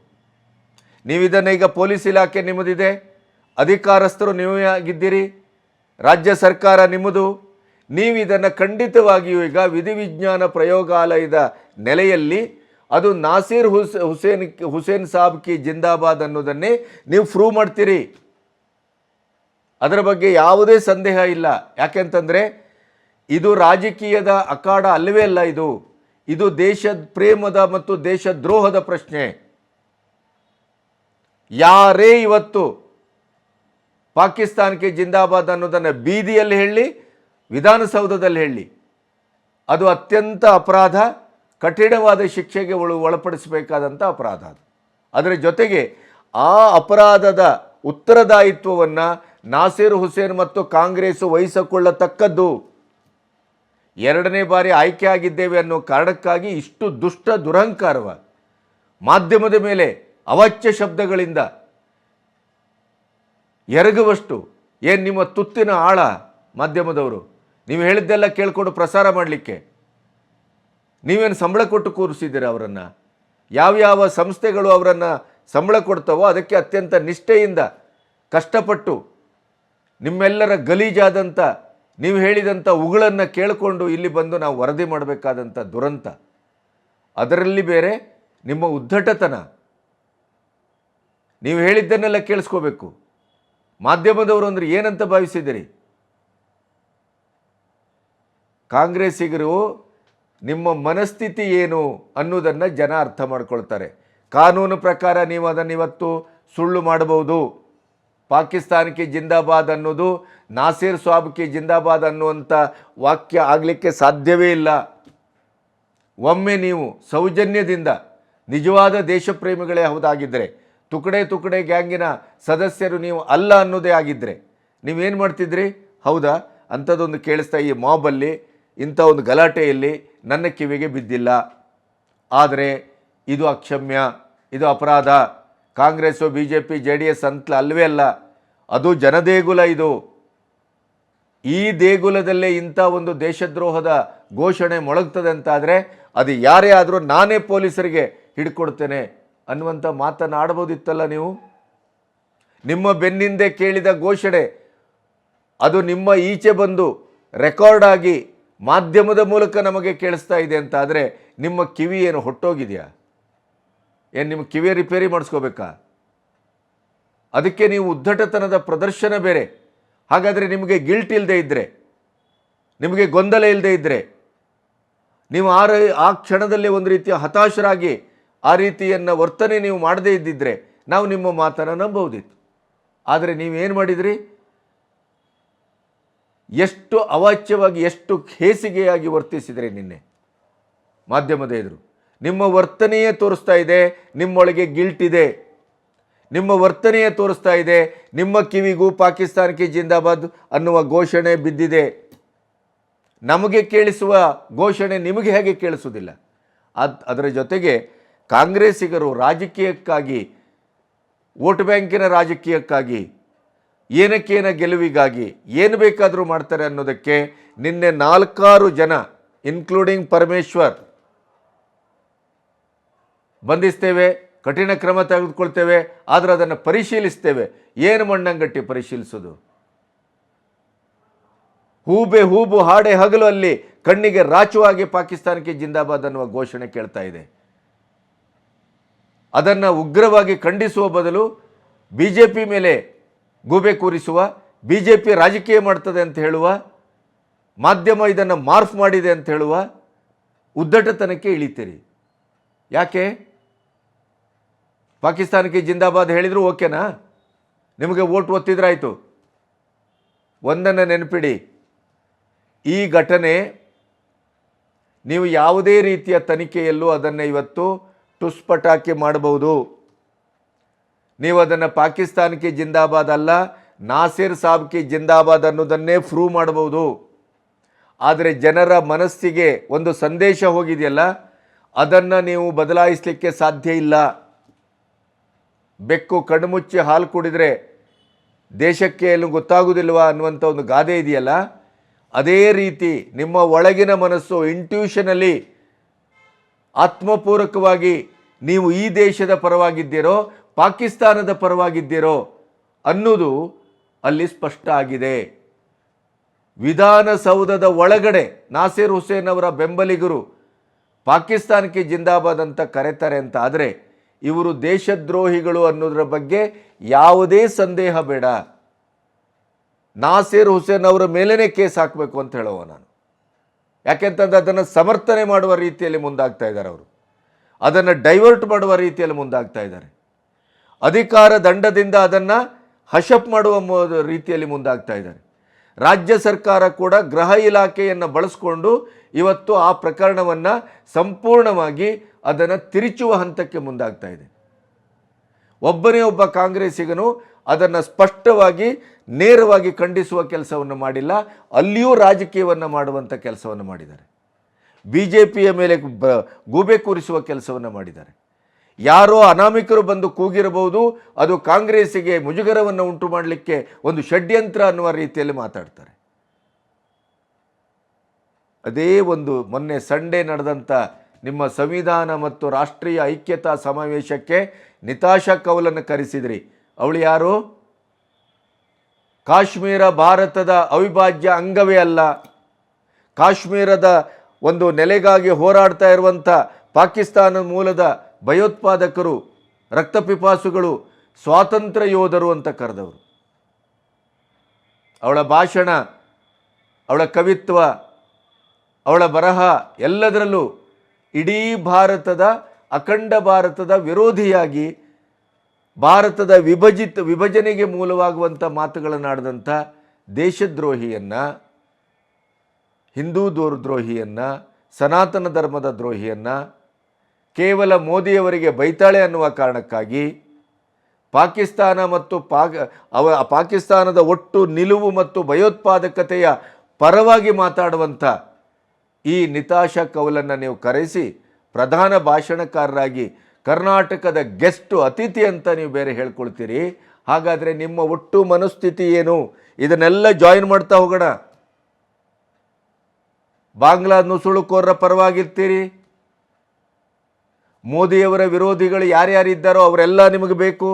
ನೀವಿದನ್ನು ಈಗ ಪೊಲೀಸ್ ಇಲಾಖೆ ನಿಮ್ಮದಿದೆ, ಅಧಿಕಾರಸ್ಥರು ನೀವೇ ಆಗಿದ್ದೀರಿ, ರಾಜ್ಯ ಸರ್ಕಾರ ನಿಮ್ಮದು. ನೀವು ಇದನ್ನು ಖಂಡಿತವಾಗಿಯೂ ಈಗ ವಿಧಿವಿಜ್ಞಾನ ಪ್ರಯೋಗಾಲಯದ ನೆಲೆಯಲ್ಲಿ ಅದು ನಾಸೀರ್ ಹುಸೇನ್ ಸಾಬ್ ಕಿ ಜಿಂದಾಬಾದ್ ಅನ್ನೋದನ್ನೇ ನೀವು ಪ್ರೂವ್ ಮಾಡ್ತೀರಿ. ಅದರ ಬಗ್ಗೆ ಯಾವುದೇ ಸಂದೇಹ ಇಲ್ಲ. ಯಾಕೆಂತಂದರೆ ಇದು ರಾಜಕೀಯದ ಅಖಾಡ ಅಲ್ಲವೇ ಅಲ್ಲ. ಇದು ದೇಶ ಪ್ರೇಮದ ಮತ್ತು ದೇಶದ್ರೋಹದ ಪ್ರಶ್ನೆ. ಯಾರೇ ಇವತ್ತು ಪಾಕಿಸ್ತಾನಕ್ಕೆ ಜಿಂದಾಬಾದ್ ಅನ್ನೋದನ್ನು ಬೀದಿಯಲ್ಲಿ ಹೇಳಿ, ವಿಧಾನಸೌಧದಲ್ಲಿ ಹೇಳಿ, ಅದು ಅತ್ಯಂತ ಅಪರಾಧ, ಕಠಿಣವಾದ ಶಿಕ್ಷೆಗೆ ಒಳಪಡಿಸಬೇಕಾದಂಥ ಅಪರಾಧ. ಅದರ ಜೊತೆಗೆ ಆ ಅಪರಾಧದ ಉತ್ತರದಾಯಿತ್ವವನ್ನು ನಾಸೀರ್ ಹುಸೇನ್ ಮತ್ತು ಕಾಂಗ್ರೆಸ್ ವಹಿಸಿಕೊಳ್ಳತಕ್ಕದ್ದು. 2ನೇ ಬಾರಿ ಆಯ್ಕೆ ಆಗಿದ್ದೇವೆ ಅನ್ನೋ ಕಾರಣಕ್ಕಾಗಿ ಇಷ್ಟು ದುಷ್ಟ ದುರಹಂಕಾರವ ಮಾಧ್ಯಮದ ಮೇಲೆ ಅವಾಚ್ಯ ಶಬ್ದಗಳಿಂದ ಎರಗುವಷ್ಟು ಏನು ನಿಮ್ಮ ತುತ್ತಿನ ಆಳ ಮಾಧ್ಯಮದವರು? ನೀವು ಹೇಳಿದ್ದೆಲ್ಲ ಕೇಳ್ಕೊಂಡು ಪ್ರಸಾರ ಮಾಡಲಿಕ್ಕೆ ನೀವೇನು ಸಂಬಳ ಕೊಟ್ಟು ಕೂರಿಸಿದ್ದೀರ ಅವರನ್ನು? ಯಾವ್ಯಾವ ಸಂಸ್ಥೆಗಳು ಅವರನ್ನು ಸಂಬಳ ಕೊಡ್ತಾವೋ ಅದಕ್ಕೆ ಅತ್ಯಂತ ನಿಷ್ಠೆಯಿಂದ ಕಷ್ಟಪಟ್ಟು ನಿಮ್ಮೆಲ್ಲರ ಗಲೀಜಾದಂಥ ನೀವು ಹೇಳಿದಂಥ ಉಗುಳನ್ನು ಕೇಳಿಕೊಂಡು ಇಲ್ಲಿ ಬಂದು ನಾವು ವರದಿ ಮಾಡಬೇಕಾದಂಥ ದುರಂತ. ಅದರಲ್ಲಿ ಬೇರೆ ನಿಮ್ಮ ಉದ್ದಟತನ. ನೀವು ಹೇಳಿದ್ದನ್ನೆಲ್ಲ ಕೇಳಿಸ್ಕೋಬೇಕು. ಮಾಧ್ಯಮದವರು ಅಂದರೆ ಏನಂತ ಭಾವಿಸಿದ್ದೀರಿ? ಕಾಂಗ್ರೆಸ್ಸಿಗರು ನಿಮ್ಮ ಮನಸ್ಥಿತಿ ಏನು ಅನ್ನೋದನ್ನು ಜನ ಅರ್ಥ ಮಾಡ್ಕೊಳ್ತಾರೆ. ಕಾನೂನು ಪ್ರಕಾರ ನೀವು ಅದನ್ನು ಇವತ್ತು ಸುಳ್ಳು ಮಾಡಬಹುದು. ಪಾಕಿಸ್ತಾನಕ್ಕೆ ಜಿಂದಾಬಾದ್ ಅನ್ನೋದು ನಾಸೀರ್ ಸಾಬ್ಗೆ ಜಿಂದಾಬಾದ್ ಅನ್ನುವಂಥ ವಾಕ್ಯ ಆಗಲಿಕ್ಕೆ ಸಾಧ್ಯವೇ ಇಲ್ಲ. ಒಮ್ಮೆ ನೀವು ಸೌಜನ್ಯದಿಂದ ನಿಜವಾದ ದೇಶಪ್ರೇಮಿಗಳೇ ಹೌದಾಗಿದ್ದರೆ, ತುಕಡೆ ಗ್ಯಾಂಗಿನ ಸದಸ್ಯರು ನೀವು ಅಲ್ಲ ಅನ್ನೋದೇ ಆಗಿದ್ದರೆ ನೀವೇನು ಮಾಡ್ತಿದ್ರಿ? ಹೌದಾ, ಅಂಥದ್ದೊಂದು ಕೇಳಿಸ್ತಾ ಈ ಮಾಬಲ್ಲಿ ಇಂಥ ಒಂದು ಗಲಾಟೆಯಲ್ಲಿ ನನ್ನ ಕಿವಿಗೆ ಬಿದ್ದಿಲ್ಲ. ಆದರೆ ಇದು ಅಕ್ಷಮ್ಯ, ಇದು ಅಪರಾಧ. ಕಾಂಗ್ರೆಸ್ಸು BJP JDS ಅಂತಲೇ ಅಲ್ಲವೇ ಅಲ್ಲ, ಅದು ಜನದೇಗುಲ. ಇದು ಈ ದೇಗುಲದಲ್ಲೇ ಇಂಥ ಒಂದು ದೇಶದ್ರೋಹದ ಘೋಷಣೆ ಮೊಳಗ್ತದೆ ಅಂತಾದರೆ ಅದು ಯಾರೇ ಆದರೂ ನಾನೇ ಪೊಲೀಸರಿಗೆ ಹಿಡ್ಕೊಡ್ತೇನೆ ಅನ್ನುವಂಥ ಮಾತನ್ನು ಆಡ್ಬೋದಿತ್ತಲ್ಲ ನೀವು. ನಿಮ್ಮ ಬೆನ್ನಿಂದೆ ಕೇಳಿದ ಘೋಷಣೆ ಅದು ನಿಮ್ಮ ಈಚೆ ಬಂದು ರೆಕಾರ್ಡ್ ಆಗಿ ಮಾಧ್ಯಮದ ಮೂಲಕ ನಮಗೆ ಕೇಳಿಸ್ತಾ ಇದೆ ಅಂತಾದರೆ ನಿಮ್ಮ ಕಿವಿ ಏನು ಹೊಟ್ಟೋಗಿದೆಯಾ? ಏನು ನಿಮ್ಮ ಕಿವಿ ರಿಪೇರಿ ಮಾಡಿಸ್ಕೋಬೇಕಾ? ಅದಕ್ಕೆ ನೀವು ಉದ್ದಟತನದ ಪ್ರದರ್ಶನ ಬೇರೆ. ಹಾಗಾದರೆ ನಿಮಗೆ ಗಿಲ್ಟ್ ಇಲ್ಲದೆ ಇದ್ದರೆ, ನಿಮಗೆ ಗೊಂದಲ ಇಲ್ಲದೆ ಇದ್ದರೆ, ನೀವು ಆ ಕ್ಷಣದಲ್ಲೇ ಒಂದು ರೀತಿಯ ಹತಾಶರಾಗಿ ಆ ರೀತಿಯನ್ನು ವರ್ತನೆ ನೀವು ಮಾಡದೇ ಇದ್ದಿದ್ದರೆ ನಾವು ನಿಮ್ಮ ಮಾತನ್ನು ನಂಬಬಹುದಿತ್ತು. ಆದರೆ ನೀವೇನು ಮಾಡಿದ್ರಿ? ಎಷ್ಟು ಅವಾಚ್ಯವಾಗಿ, ಎಷ್ಟು ಹೇಸಿಗೆಯಾಗಿ ವರ್ತಿಸಿದರೆ ನಿನ್ನೆ ಮಾಧ್ಯಮದ ಎದುರು. ನಿಮ್ಮ ವರ್ತನೆಯೇ ತೋರಿಸ್ತಾ ಇದೆ ನಿಮ್ಮೊಳಗೆ ಗಿಲ್ಟ್ ಇದೆ. ನಿಮ್ಮ ವರ್ತನೆಯೇ ತೋರಿಸ್ತಾ ಇದೆ ನಿಮ್ಮ ಕಿವಿಗೂ ಪಾಕಿಸ್ತಾನಕ್ಕೆ ಜಿಂದಾಬಾದ್ ಅನ್ನುವ ಘೋಷಣೆ ಬಿದ್ದಿದೆ. ನಮಗೆ ಕೇಳಿಸುವ ಘೋಷಣೆ ನಿಮಗೆ ಹೇಗೆ ಕೇಳಿಸುವುದಿಲ್ಲ? ಅದರ ಜೊತೆಗೆ ಕಾಂಗ್ರೆಸ್ಸಿಗರು ರಾಜಕೀಯಕ್ಕಾಗಿ, ವೋಟ್ ಬ್ಯಾಂಕಿನ ರಾಜಕೀಯಕ್ಕಾಗಿ, ಏನಕ್ಕೇನ ಗೆಲುವಿಗಾಗಿ ಏನು ಬೇಕಾದರೂ ಮಾಡ್ತಾರೆ ಅನ್ನೋದಕ್ಕೆ ನಿನ್ನೆ 4 ಜನ ಇನ್ಕ್ಲೂಡಿಂಗ್ ಪರಮೇಶ್ವರ್ ಬಂಧಿಸ್ತೇವೆ, ಕಠಿಣ ಕ್ರಮ ತೆಗೆದುಕೊಳ್ತೇವೆ, ಆದರೆ ಅದನ್ನು ಪರಿಶೀಲಿಸ್ತೇವೆ. ಏನು ಮಣ್ಣಂಗಟ್ಟಿ ಪರಿಶೀಲಿಸೋದು? ಹೂಬು ಹಾಡೆ ಹಗಲು ಅಲ್ಲಿ ಕಣ್ಣಿಗೆ ರಾಚುವಾಗಿ ಪಾಕಿಸ್ತಾನಕ್ಕೆ ಜಿಂದಾಬಾದ್ ಅನ್ನುವ ಘೋಷಣೆ ಕೇಳ್ತಾ ಇದೆ. ಅದನ್ನು ಉಗ್ರವಾಗಿ ಖಂಡಿಸುವ ಬದಲು BJP ಮೇಲೆ ಗೂಬೆ ಕೂರಿಸುವ, BJP ರಾಜಕೀಯ ಮಾಡ್ತದೆ ಅಂತ ಹೇಳುವ, ಮಾಧ್ಯಮ ಇದನ್ನು ಮಾರ್ಫ್ ಮಾಡಿದೆ ಅಂತ ಹೇಳುವ ಉದ್ದಟತನಕ್ಕೆ ಇಳಿತೀರಿ. ಯಾಕೆ? ಪಾಕಿಸ್ತಾನಕ್ಕೆ ಜಿಂದಾಬಾದ್ ಹೇಳಿದ್ರು ಓಕೆನಾ? ನಿಮಗೆ ವೋಟ್ ಒತ್ತಿದ್ರಾಯ್ತು. ಒಂದನ್ನು ನೆನಪಿಡಿ, ಈ ಘಟನೆ ನೀವು ಯಾವುದೇ ರೀತಿಯ ತನಿಖೆಯಲ್ಲೂ ಅದನ್ನು ಇವತ್ತು ಟುಸ್ಪಟಾಕಿ ಮಾಡಬಹುದು. ನೀವು ಅದನ್ನು ಪಾಕಿಸ್ತಾನಕ್ಕೆ ಜಿಂದಾಬಾದ್ ಅಲ್ಲ, ನಾಸಿರ್ ಸಾಬ್ಗೆ ಜಿಂದಾಬಾದ್ ಅನ್ನೋದನ್ನೇ ಪ್ರೂವ್ ಮಾಡಬಹುದು. ಆದರೆ ಜನರ ಮನಸ್ಸಿಗೆ ಒಂದು ಸಂದೇಶ ಹೋಗಿದೆಯಲ್ಲ, ಅದನ್ನು ನೀವು ಬದಲಾಯಿಸಲಿಕ್ಕೆ ಸಾಧ್ಯ ಇಲ್ಲ. ಬೆಕ್ಕು ಕಣ್ಮುಚ್ಚಿ ಹಾಲು ಕುಡಿದರೆ ದೇಶಕ್ಕೆ ಎಲ್ಲೂ ಗೊತ್ತಾಗುವುದಿಲ್ವಾ ಅನ್ನುವಂಥ ಒಂದು ಗಾದೆ ಇದೆಯಲ್ಲ, ಅದೇ ರೀತಿ ನಿಮ್ಮ ಒಳಗಿನ ಮನಸ್ಸು ಇಂಟ್ಯೂಷನಲ್ಲಿ ಆತ್ಮಪೂರ್ವಕವಾಗಿ ನೀವು ಈ ದೇಶದ ಪರವಾಗಿದ್ದೀರೋ ಪಾಕಿಸ್ತಾನದ ಪರವಾಗಿದ್ದೀರೋ ಅನ್ನೋದು ಅಲ್ಲಿ ಸ್ಪಷ್ಟ ಆಗಿದೆ. ವಿಧಾನಸೌಧದ ಒಳಗಡೆ ನಾಸಿರ್ ಹುಸೇನ್ ಅವರ ಬೆಂಬಲಿಗರು ಪಾಕಿಸ್ತಾನಕ್ಕೆ ಜಿಂದಾಬಾದ್ ಅಂತ ಕರೆತಾರೆ ಅಂತ ಆದರೆ ಇವರು ದೇಶದ್ರೋಹಿಗಳು ಅನ್ನೋದರ ಬಗ್ಗೆ ಯಾವುದೇ ಸಂದೇಹ ಬೇಡ. ನಾಸಿರ್ ಹುಸೇನ್ ಅವರ ಮೇಲೇ ಕೇಸ್ ಹಾಕಬೇಕು ಅಂತ ಹೇಳುವ ನಾನು. ಯಾಕೆಂತಂದ್ರೆ ಅದನ್ನು ಸಮರ್ಥನೆ ಮಾಡುವ ರೀತಿಯಲ್ಲಿ ಮುಂದಾಗ್ತಾ ಇದ್ದಾರೆ ಅವರು. ಅದನ್ನು ಡೈವರ್ಟ್ ಮಾಡುವ ರೀತಿಯಲ್ಲಿ ಮುಂದಾಗ್ತಾ ಇದ್ದಾರೆ. ಅಧಿಕಾರ ದಂಡದಿಂದ ಅದನ್ನು ಹಶಪ್ ಮಾಡುವ ರೀತಿಯಲ್ಲಿ ಮುಂದಾಗ್ತಾ ಇದ್ದಾರೆ. ರಾಜ್ಯ ಸರ್ಕಾರ ಕೂಡ ಗೃಹ ಇಲಾಖೆಯನ್ನು ಬಳಸಿಕೊಂಡು ಇವತ್ತು ಆ ಪ್ರಕರಣವನ್ನು ಸಂಪೂರ್ಣವಾಗಿ ಅದನ್ನು ತಿರುಚುವ ಹಂತಕ್ಕೆ ಮುಂದಾಗ್ತಾ ಇದೆ. ಒಬ್ಬನೇ ಒಬ್ಬ ಕಾಂಗ್ರೆಸ್ಸಿಗನು ಅದನ್ನು ಸ್ಪಷ್ಟವಾಗಿ ನೇರವಾಗಿ ಖಂಡಿಸುವ ಕೆಲಸವನ್ನು ಮಾಡಿಲ್ಲ, ಅಲ್ಲಿಯೂ ರಾಜಕೀಯವನ್ನು ಮಾಡುವಂಥ ಕೆಲಸವನ್ನು ಮಾಡಿದ್ದಾರೆ. BJPಯ ಮೇಲೆ ಗೂಬೆ ಕೂರಿಸುವ ಕೆಲಸವನ್ನು ಮಾಡಿದ್ದಾರೆ. ಯಾರೋ ಅನಾಮಿಕರು ಬಂದು ಕೂಗಿರಬಹುದು, ಅದು ಕಾಂಗ್ರೆಸ್ಸಿಗೆ ಮುಜುಗರವನ್ನು ಉಂಟು ಮಾಡಲಿಕ್ಕೆ ಒಂದು ಷಡ್ಯಂತ್ರ ಅನ್ನುವ ರೀತಿಯಲ್ಲಿ ಮಾತಾಡ್ತಾರೆ. ಅದೇ ಒಂದು ಮೊನ್ನೆ ಸಂಡೇ ನಡೆದಂಥ ನಿಮ್ಮ ಸಂವಿಧಾನ ಮತ್ತು ರಾಷ್ಟ್ರೀಯ ಐಕ್ಯತಾ ಸಮಾವೇಶಕ್ಕೆ ನಿತಾಶಾ ಕೌಲನ್ನು ಕರೆಸಿದ್ರಿ. ಅವಳು ಯಾರು? ಕಾಶ್ಮೀರ ಭಾರತದ ಅವಿಭಾಜ್ಯ ಅಂಗವೇ ಅಲ್ಲ. ಕಾಶ್ಮೀರದ ಒಂದು ನೆಲೆಗಾಗಿ ಹೋರಾಡ್ತಾ ಇರುವಂಥ ಪಾಕಿಸ್ತಾನ ಮೂಲದ ಭಯೋತ್ಪಾದಕರು, ರಕ್ತಪಿಪಾಸುಗಳು, ಸ್ವಾತಂತ್ರ್ಯ ಯೋಧರು ಅಂತ ಕರೆದವರು. ಅವಳ ಭಾಷಣ, ಅವಳ ಕವಿತ್ವ, ಅವಳ ಬರಹ ಎಲ್ಲದರಲ್ಲೂ ಇಡೀ ಭಾರತದ, ಅಖಂಡ ಭಾರತದ ವಿರೋಧಿಯಾಗಿ ಭಾರತದ ವಿಭಜನೆಗೆ ಮೂಲವಾಗುವಂಥ ಮಾತುಗಳನ್ನು ಆಡಿದಂಥ ದೇಶದ್ರೋಹಿಯನ್ನು, ಹಿಂದೂ ದ್ರೋಹಿಯನ್ನು, ಸನಾತನ ಧರ್ಮದ ದ್ರೋಹಿಯನ್ನು ಕೇವಲ ಮೋದಿಯವರಿಗೆ ಬೈತಾಳೆ ಅನ್ನುವ ಕಾರಣಕ್ಕಾಗಿ ಪಾಕಿಸ್ತಾನ ಮತ್ತು ಪಾಕಿಸ್ತಾನದ ಒಟ್ಟು ನಿಲುವು ಮತ್ತು ಭಯೋತ್ಪಾದಕತೆಯ ಪರವಾಗಿ ಮಾತಾಡುವಂಥ ಈ ನಿತಾಶಾ ಕೌಲನ್ನು ನೀವು ಕರೆಸಿ ಪ್ರಧಾನ ಭಾಷಣಕಾರರಾಗಿ ಕರ್ನಾಟಕದ ಗೆಸ್ಟ್ ಅತಿಥಿ ಅಂತ ನೀವು ಬೇರೆ ಹೇಳ್ಕೊಳ್ತೀರಿ. ಹಾಗಾದರೆ ನಿಮ್ಮ ಒಟ್ಟು ಮನಸ್ಥಿತಿ ಏನು? ಇದನ್ನೆಲ್ಲ ಜಾಯಿನ್ ಮಾಡ್ತಾ ಹೋಗೋಣ. ಬಾಂಗ್ಲಾ ನುಸುಳುಕೋರರ ಪರವಾಗಿರ್ತೀರಿ, ಮೋದಿಯವರ ವಿರೋಧಿಗಳು ಯಾರ್ಯಾರಿದ್ದಾರೋ ಅವರೆಲ್ಲ ನಿಮಗೆ ಬೇಕು.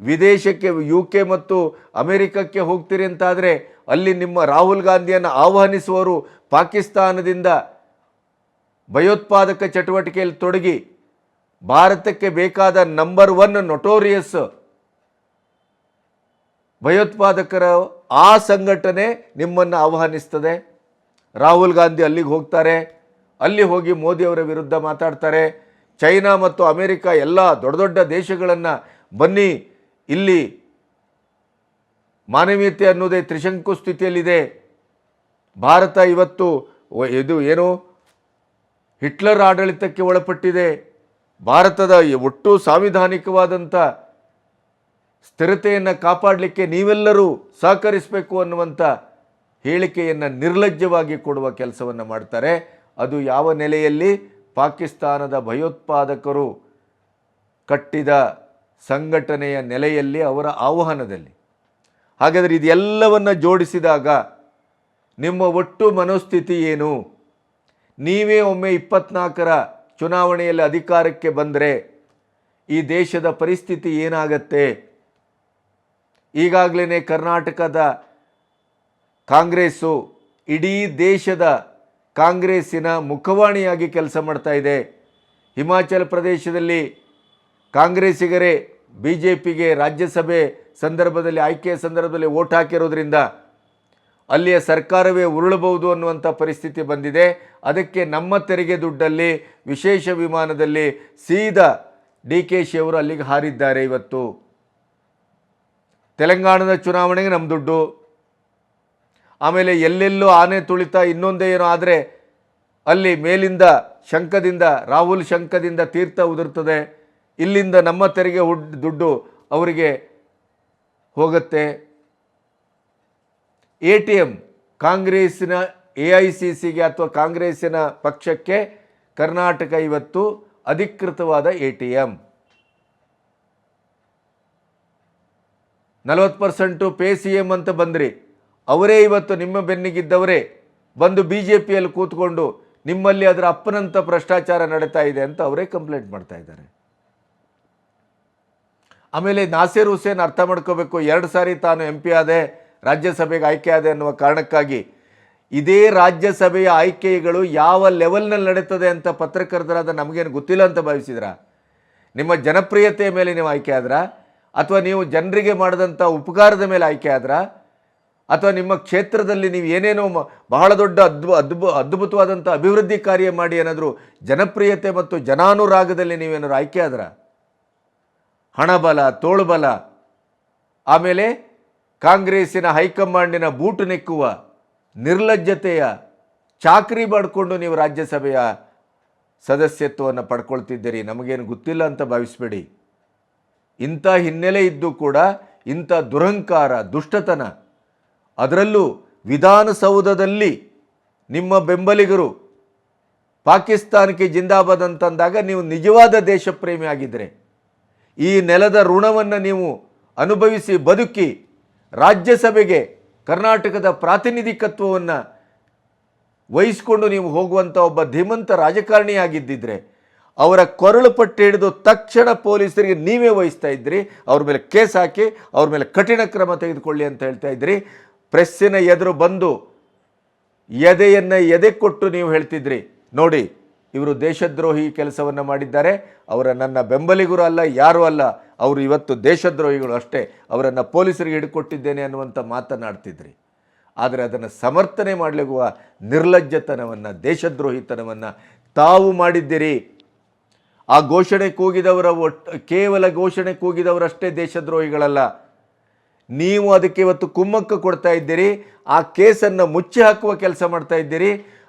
ವಿದೇಶಕ್ಕೆ UK ಮತ್ತು ಅಮೆರಿಕಕ್ಕೆ ಹೋಗ್ತೀರಿ ಅಂತಾದರೆ ಅಲ್ಲಿ ನಿಮ್ಮ ರಾಹುಲ್ ಗಾಂಧಿಯನ್ನು ಆಹ್ವಾನಿಸುವವರು ಪಾಕಿಸ್ತಾನದಿಂದ ಭಯೋತ್ಪಾದಕ ಚಟುವಟಿಕೆಯಲ್ಲಿ ತೊಡಗಿ ಭಾರತಕ್ಕೆ ಬೇಕಾದ ನಂಬರ್ 1 ನೊಟೋರಿಯಸ್ ಭಯೋತ್ಪಾದಕರ ಆ ಸಂಘಟನೆ ನಿಮ್ಮನ್ನು ಆಹ್ವಾನಿಸ್ತದೆ. ರಾಹುಲ್ ಗಾಂಧಿ ಅಲ್ಲಿಗೆ ಹೋಗ್ತಾರೆ, ಅಲ್ಲಿ ಹೋಗಿ ಮೋದಿಯವರ ವಿರುದ್ಧ ಮಾತಾಡ್ತಾರೆ. ಚೈನಾ ಮತ್ತು ಅಮೆರಿಕ ಎಲ್ಲ ದೊಡ್ಡ ದೊಡ್ಡ ದೇಶಗಳನ್ನು ಬನ್ನಿ, ಇಲ್ಲಿ ಮಾನವೀಯತೆ ಅನ್ನೋದೇ ತ್ರಿಶಂಕು ಸ್ಥಿತಿಯಲ್ಲಿದೆ. ಭಾರತ ಇವತ್ತು ಇದು ಏನು ಹಿಟ್ಲರ್ ಆಡಳಿತಕ್ಕೆ ಒಳಪಟ್ಟಿದೆ. ಭಾರತದ ಒಟ್ಟು ಸಾಂವಿಧಾನಿಕವಾದಂಥ ಸ್ಥಿರತೆಯನ್ನು ಕಾಪಾಡಲಿಕ್ಕೆ ನೀವೆಲ್ಲರೂ ಸಹಕರಿಸಬೇಕು ಅನ್ನುವಂಥ ಹೇಳಿಕೆಯನ್ನು ನಿರ್ಲಜ್ಜವಾಗಿ ಕೊಡುವ ಕೆಲಸವನ್ನು ಮಾಡ್ತಾರೆ. ಅದು ಯಾವ ನೆಲೆಯಲ್ಲಿ? ಪಾಕಿಸ್ತಾನದ ಭಯೋತ್ಪಾದಕರು ಕಟ್ಟಿದ ಸಂಘಟನೆಯ ನೆಲೆಯಲ್ಲಿ, ಅವರ ಆಹ್ವಾನದಲ್ಲಿ. ಹಾಗಾದರೆ ಇದೆಲ್ಲವನ್ನು ಜೋಡಿಸಿದಾಗ ನಿಮ್ಮ ಒಟ್ಟು ಮನೋಸ್ಥಿತಿ ಏನು? ನೀವೇ ಒಮ್ಮೆ 24ರ ಚುನಾವಣೆಯಲ್ಲಿ ಅಧಿಕಾರಕ್ಕೆ ಬಂದರೆ ಈ ದೇಶದ ಪರಿಸ್ಥಿತಿ ಏನಾಗತ್ತೆ? ಈಗಾಗಲೇ ಕರ್ನಾಟಕದ ಕಾಂಗ್ರೆಸ್ಸು ಇಡೀ ದೇಶದ ಕಾಂಗ್ರೆಸ್ಸಿನ ಮುಖವಾಣಿಯಾಗಿ ಕೆಲಸ ಮಾಡ್ತಾ ಇದೆ. ಹಿಮಾಚಲ ಪ್ರದೇಶದಲ್ಲಿ ಕಾಂಗ್ರೆಸ್ಸಿಗರೇ BJPಗೆ ರಾಜ್ಯಸಭೆ ಸಂದರ್ಭದಲ್ಲಿ ಆಯ್ಕೆಯ ಸಂದರ್ಭದಲ್ಲಿ ವೋಟ್ ಹಾಕಿರೋದ್ರಿಂದ ಅಲ್ಲಿಯ ಸರ್ಕಾರವೇ ಉರುಳಬಹುದು ಅನ್ನುವಂಥ ಪರಿಸ್ಥಿತಿ ಬಂದಿದೆ. ಅದಕ್ಕೆ ನಮ್ಮ ತೆರಿಗೆ ದುಡ್ಡಲ್ಲಿ ವಿಶೇಷ ವಿಮಾನದಲ್ಲಿ ಸೀದಾ DKಶಿ ಅವರು ಅಲ್ಲಿಗೆ ಹಾರಿದ್ದಾರೆ. ಇವತ್ತು ತೆಲಂಗಾಣದ ಚುನಾವಣೆಗೆ ನಮ್ಮ ದುಡ್ಡು, ಆಮೇಲೆ ಎಲ್ಲೆಲ್ಲೋ ಆನೆ ತುಳಿತ ಇನ್ನೊಂದೇ ಏನೋ ಆದರೆ ಅಲ್ಲಿ ಮೇಲಿಂದ ಶಂಖದಿಂದ ರಾಹುಲ್ ಶಂಖದಿಂದ ತೀರ್ಥ ಉದುರ್ತದೆ, ಇಲ್ಲಿಂದ ನಮ್ಮ ತೆರಿಗೆ ದುಡ್ಡು ಅವರಿಗೆ ಹೋಗುತ್ತೆ. ATM ಕಾಂಗ್ರೆಸ್ಸಿನ AICCಗೆ ಅಥವಾ ಕಾಂಗ್ರೆಸ್ಸಿನ ಪಕ್ಷಕ್ಕೆ ಕರ್ನಾಟಕ ಇವತ್ತು ಅಧಿಕೃತವಾದ ATM. 40% ಪೇ CM ಅಂತ ಬಂದ್ರಿ, ಅವರೇ ಇವತ್ತು ನಿಮ್ಮ ಬೆನ್ನಿಗಿದ್ದವರೇ ಬಂದು BJPಯಲ್ಲಿ ಕೂತ್ಕೊಂಡು ನಿಮ್ಮಲ್ಲಿ ಅದರ ಅಪ್ಪನಂತ ಭ್ರಷ್ಟಾಚಾರ ನಡೀತಾ ಇದೆ ಅಂತ ಅವರೇ ಕಂಪ್ಲೇಂಟ್ ಮಾಡ್ತಾ ಇದ್ದಾರೆ. ಆಮೇಲೆ ನಾಸೀರ್ ಹುಸೇನ್ ಅರ್ಥ ಮಾಡ್ಕೋಬೇಕು, 2 ಸಾರಿ ತಾನು MP ಆದೆ, ರಾಜ್ಯಸಭೆಗೆ ಆಯ್ಕೆ ಆದೆ ಅನ್ನುವ ಕಾರಣಕ್ಕಾಗಿ ಇದೇ ರಾಜ್ಯಸಭೆಯ ಆಯ್ಕೆಗಳು ಯಾವ ಲೆವೆಲ್ನಲ್ಲಿ ನಡೀತದೆ ಅಂತ ಪತ್ರಕರ್ತರಾದ ನಮಗೇನು ಗೊತ್ತಿಲ್ಲ ಅಂತ ಭಾವಿಸಿದ್ರ? ನಿಮ್ಮ ಜನಪ್ರಿಯತೆಯ ಮೇಲೆ ನೀವು ಆಯ್ಕೆ ಆದ್ರ, ಅಥವಾ ನೀವು ಜನರಿಗೆ ಮಾಡಿದಂಥ ಉಪಕಾರದ ಮೇಲೆ ಆಯ್ಕೆ ಆದ್ರ, ಅಥವಾ ನಿಮ್ಮ ಕ್ಷೇತ್ರದಲ್ಲಿ ನೀವು ಏನೇನೋ ಬಹಳ ದೊಡ್ಡ ಅದ್ಭುತವಾದಂಥ ಅಭಿವೃದ್ಧಿ ಕಾರ್ಯ ಮಾಡಿ ಏನಾದರೂ ಜನಪ್ರಿಯತೆ ಮತ್ತು ಜನಾನುರಾಗದಲ್ಲಿ ನೀವೇನಾದ್ರು ಆಯ್ಕೆ ಆದ್ರ? ಹಣಬಲ, ತೋಳುಬಲ, ಆಮೇಲೆ ಕಾಂಗ್ರೆಸ್ಸಿನ ಹೈಕಮಾಂಡಿನ ಬೂಟು ನೆಕ್ಕುವ ನಿರ್ಲಜ್ಜತೆಯ ಚಾಕರಿ ಮಾಡಿಕೊಂಡು ನೀವು ರಾಜ್ಯಸಭೆಯ ಸದಸ್ಯತ್ವವನ್ನು ಪಡ್ಕೊಳ್ತಿದ್ದೀರಿ. ನಮಗೇನು ಗೊತ್ತಿಲ್ಲ ಅಂತ ಭಾವಿಸಬೇಡಿ. ಇಂಥ ಹಿನ್ನೆಲೆ ಇದ್ದು ಕೂಡ ಇಂಥ ದುರಹಂಕಾರ, ದುಷ್ಟತನ, ಅದರಲ್ಲೂ ವಿಧಾನಸೌಧದಲ್ಲಿ ನಿಮ್ಮ ಬೆಂಬಲಿಗರು ಪಾಕಿಸ್ತಾನಕ್ಕೆ ಜಿಂದಾಬಾದ್ ಅಂತಂದಾಗ ನೀವು ನಿಜವಾದ ದೇಶಪ್ರೇಮಿ ಆಗಿದ್ದರೆ, ಈ ನೆಲದ ಋಣವನ್ನು ನೀವು ಅನುಭವಿಸಿ ಬದುಕಿ ರಾಜ್ಯಸಭೆಗೆ ಕರ್ನಾಟಕದ ಪ್ರಾತಿನಿಧಿಕತ್ವವನ್ನು ವಹಿಸಿಕೊಂಡು ನೀವು ಹೋಗುವಂಥ ಒಬ್ಬ ಧೀಮಂತ ರಾಜಕಾರಣಿಯಾಗಿದ್ದಿದ್ರೆ ಅವರ ಕೊರಳು ಪಟ್ಟಿ ಹಿಡಿದು ತಕ್ಷಣ ಪೊಲೀಸರಿಗೆ ನೀವೇ ವಹಿಸ್ತಾ ಇದ್ರಿ, ಅವ್ರ ಮೇಲೆ ಕೇಸ್ ಹಾಕಿ ಅವ್ರ ಮೇಲೆ ಕಠಿಣ ಕ್ರಮ ತೆಗೆದುಕೊಳ್ಳಿ ಅಂತ ಹೇಳ್ತಾ ಇದ್ರಿ. ಪ್ರೆಸ್ಸಿನ ಎದುರು ಬಂದು ಎದೆ ಕೊಟ್ಟು ನೀವು ಹೇಳ್ತಿದ್ರಿ, ನೋಡಿ ಇವರು ದೇಶದ್ರೋಹಿ ಕೆಲಸವನ್ನು ಮಾಡಿದ್ದಾರೆ, ಅವರ ನನ್ನ ಬೆಂಬಲಿಗರು ಅಲ್ಲ, ಯಾರೂ ಅಲ್ಲ, ಅವರು ಇವತ್ತು ದೇಶದ್ರೋಹಿಗಳು ಅಷ್ಟೇ, ಅವರನ್ನು ಪೊಲೀಸರಿಗೆ ಹಿಡ್ಕೊಟ್ಟಿದ್ದೇನೆ ಅನ್ನುವಂಥ ಮಾತನಾಡ್ತಿದ್ರಿ. ಆದರೆ ಅದನ್ನು ಸಮರ್ಥನೆ ಮಾಡಲಿಗುವ ನಿರ್ಲಜ್ಜತನವನ್ನು, ದೇಶದ್ರೋಹಿತನವನ್ನು ತಾವು ಮಾಡಿದ್ದೀರಿ. ಆ ಘೋಷಣೆ ಕೂಗಿದವರ ಕೇವಲ ಘೋಷಣೆ ಕೂಗಿದವರಷ್ಟೇ ದೇಶದ್ರೋಹಿಗಳಲ್ಲ, ನೀವು ಅದಕ್ಕೆ ಇವತ್ತು ಕುಮ್ಮಕ್ಕು ಕೊಡ್ತಾ ಇದ್ದೀರಿ. ಆ ಕೇಸನ್ನು ಮುಚ್ಚಿ ಹಾಕುವ ಕೆಲಸ ಮಾಡ್ತಾ ಇದ್ದೀರಿ.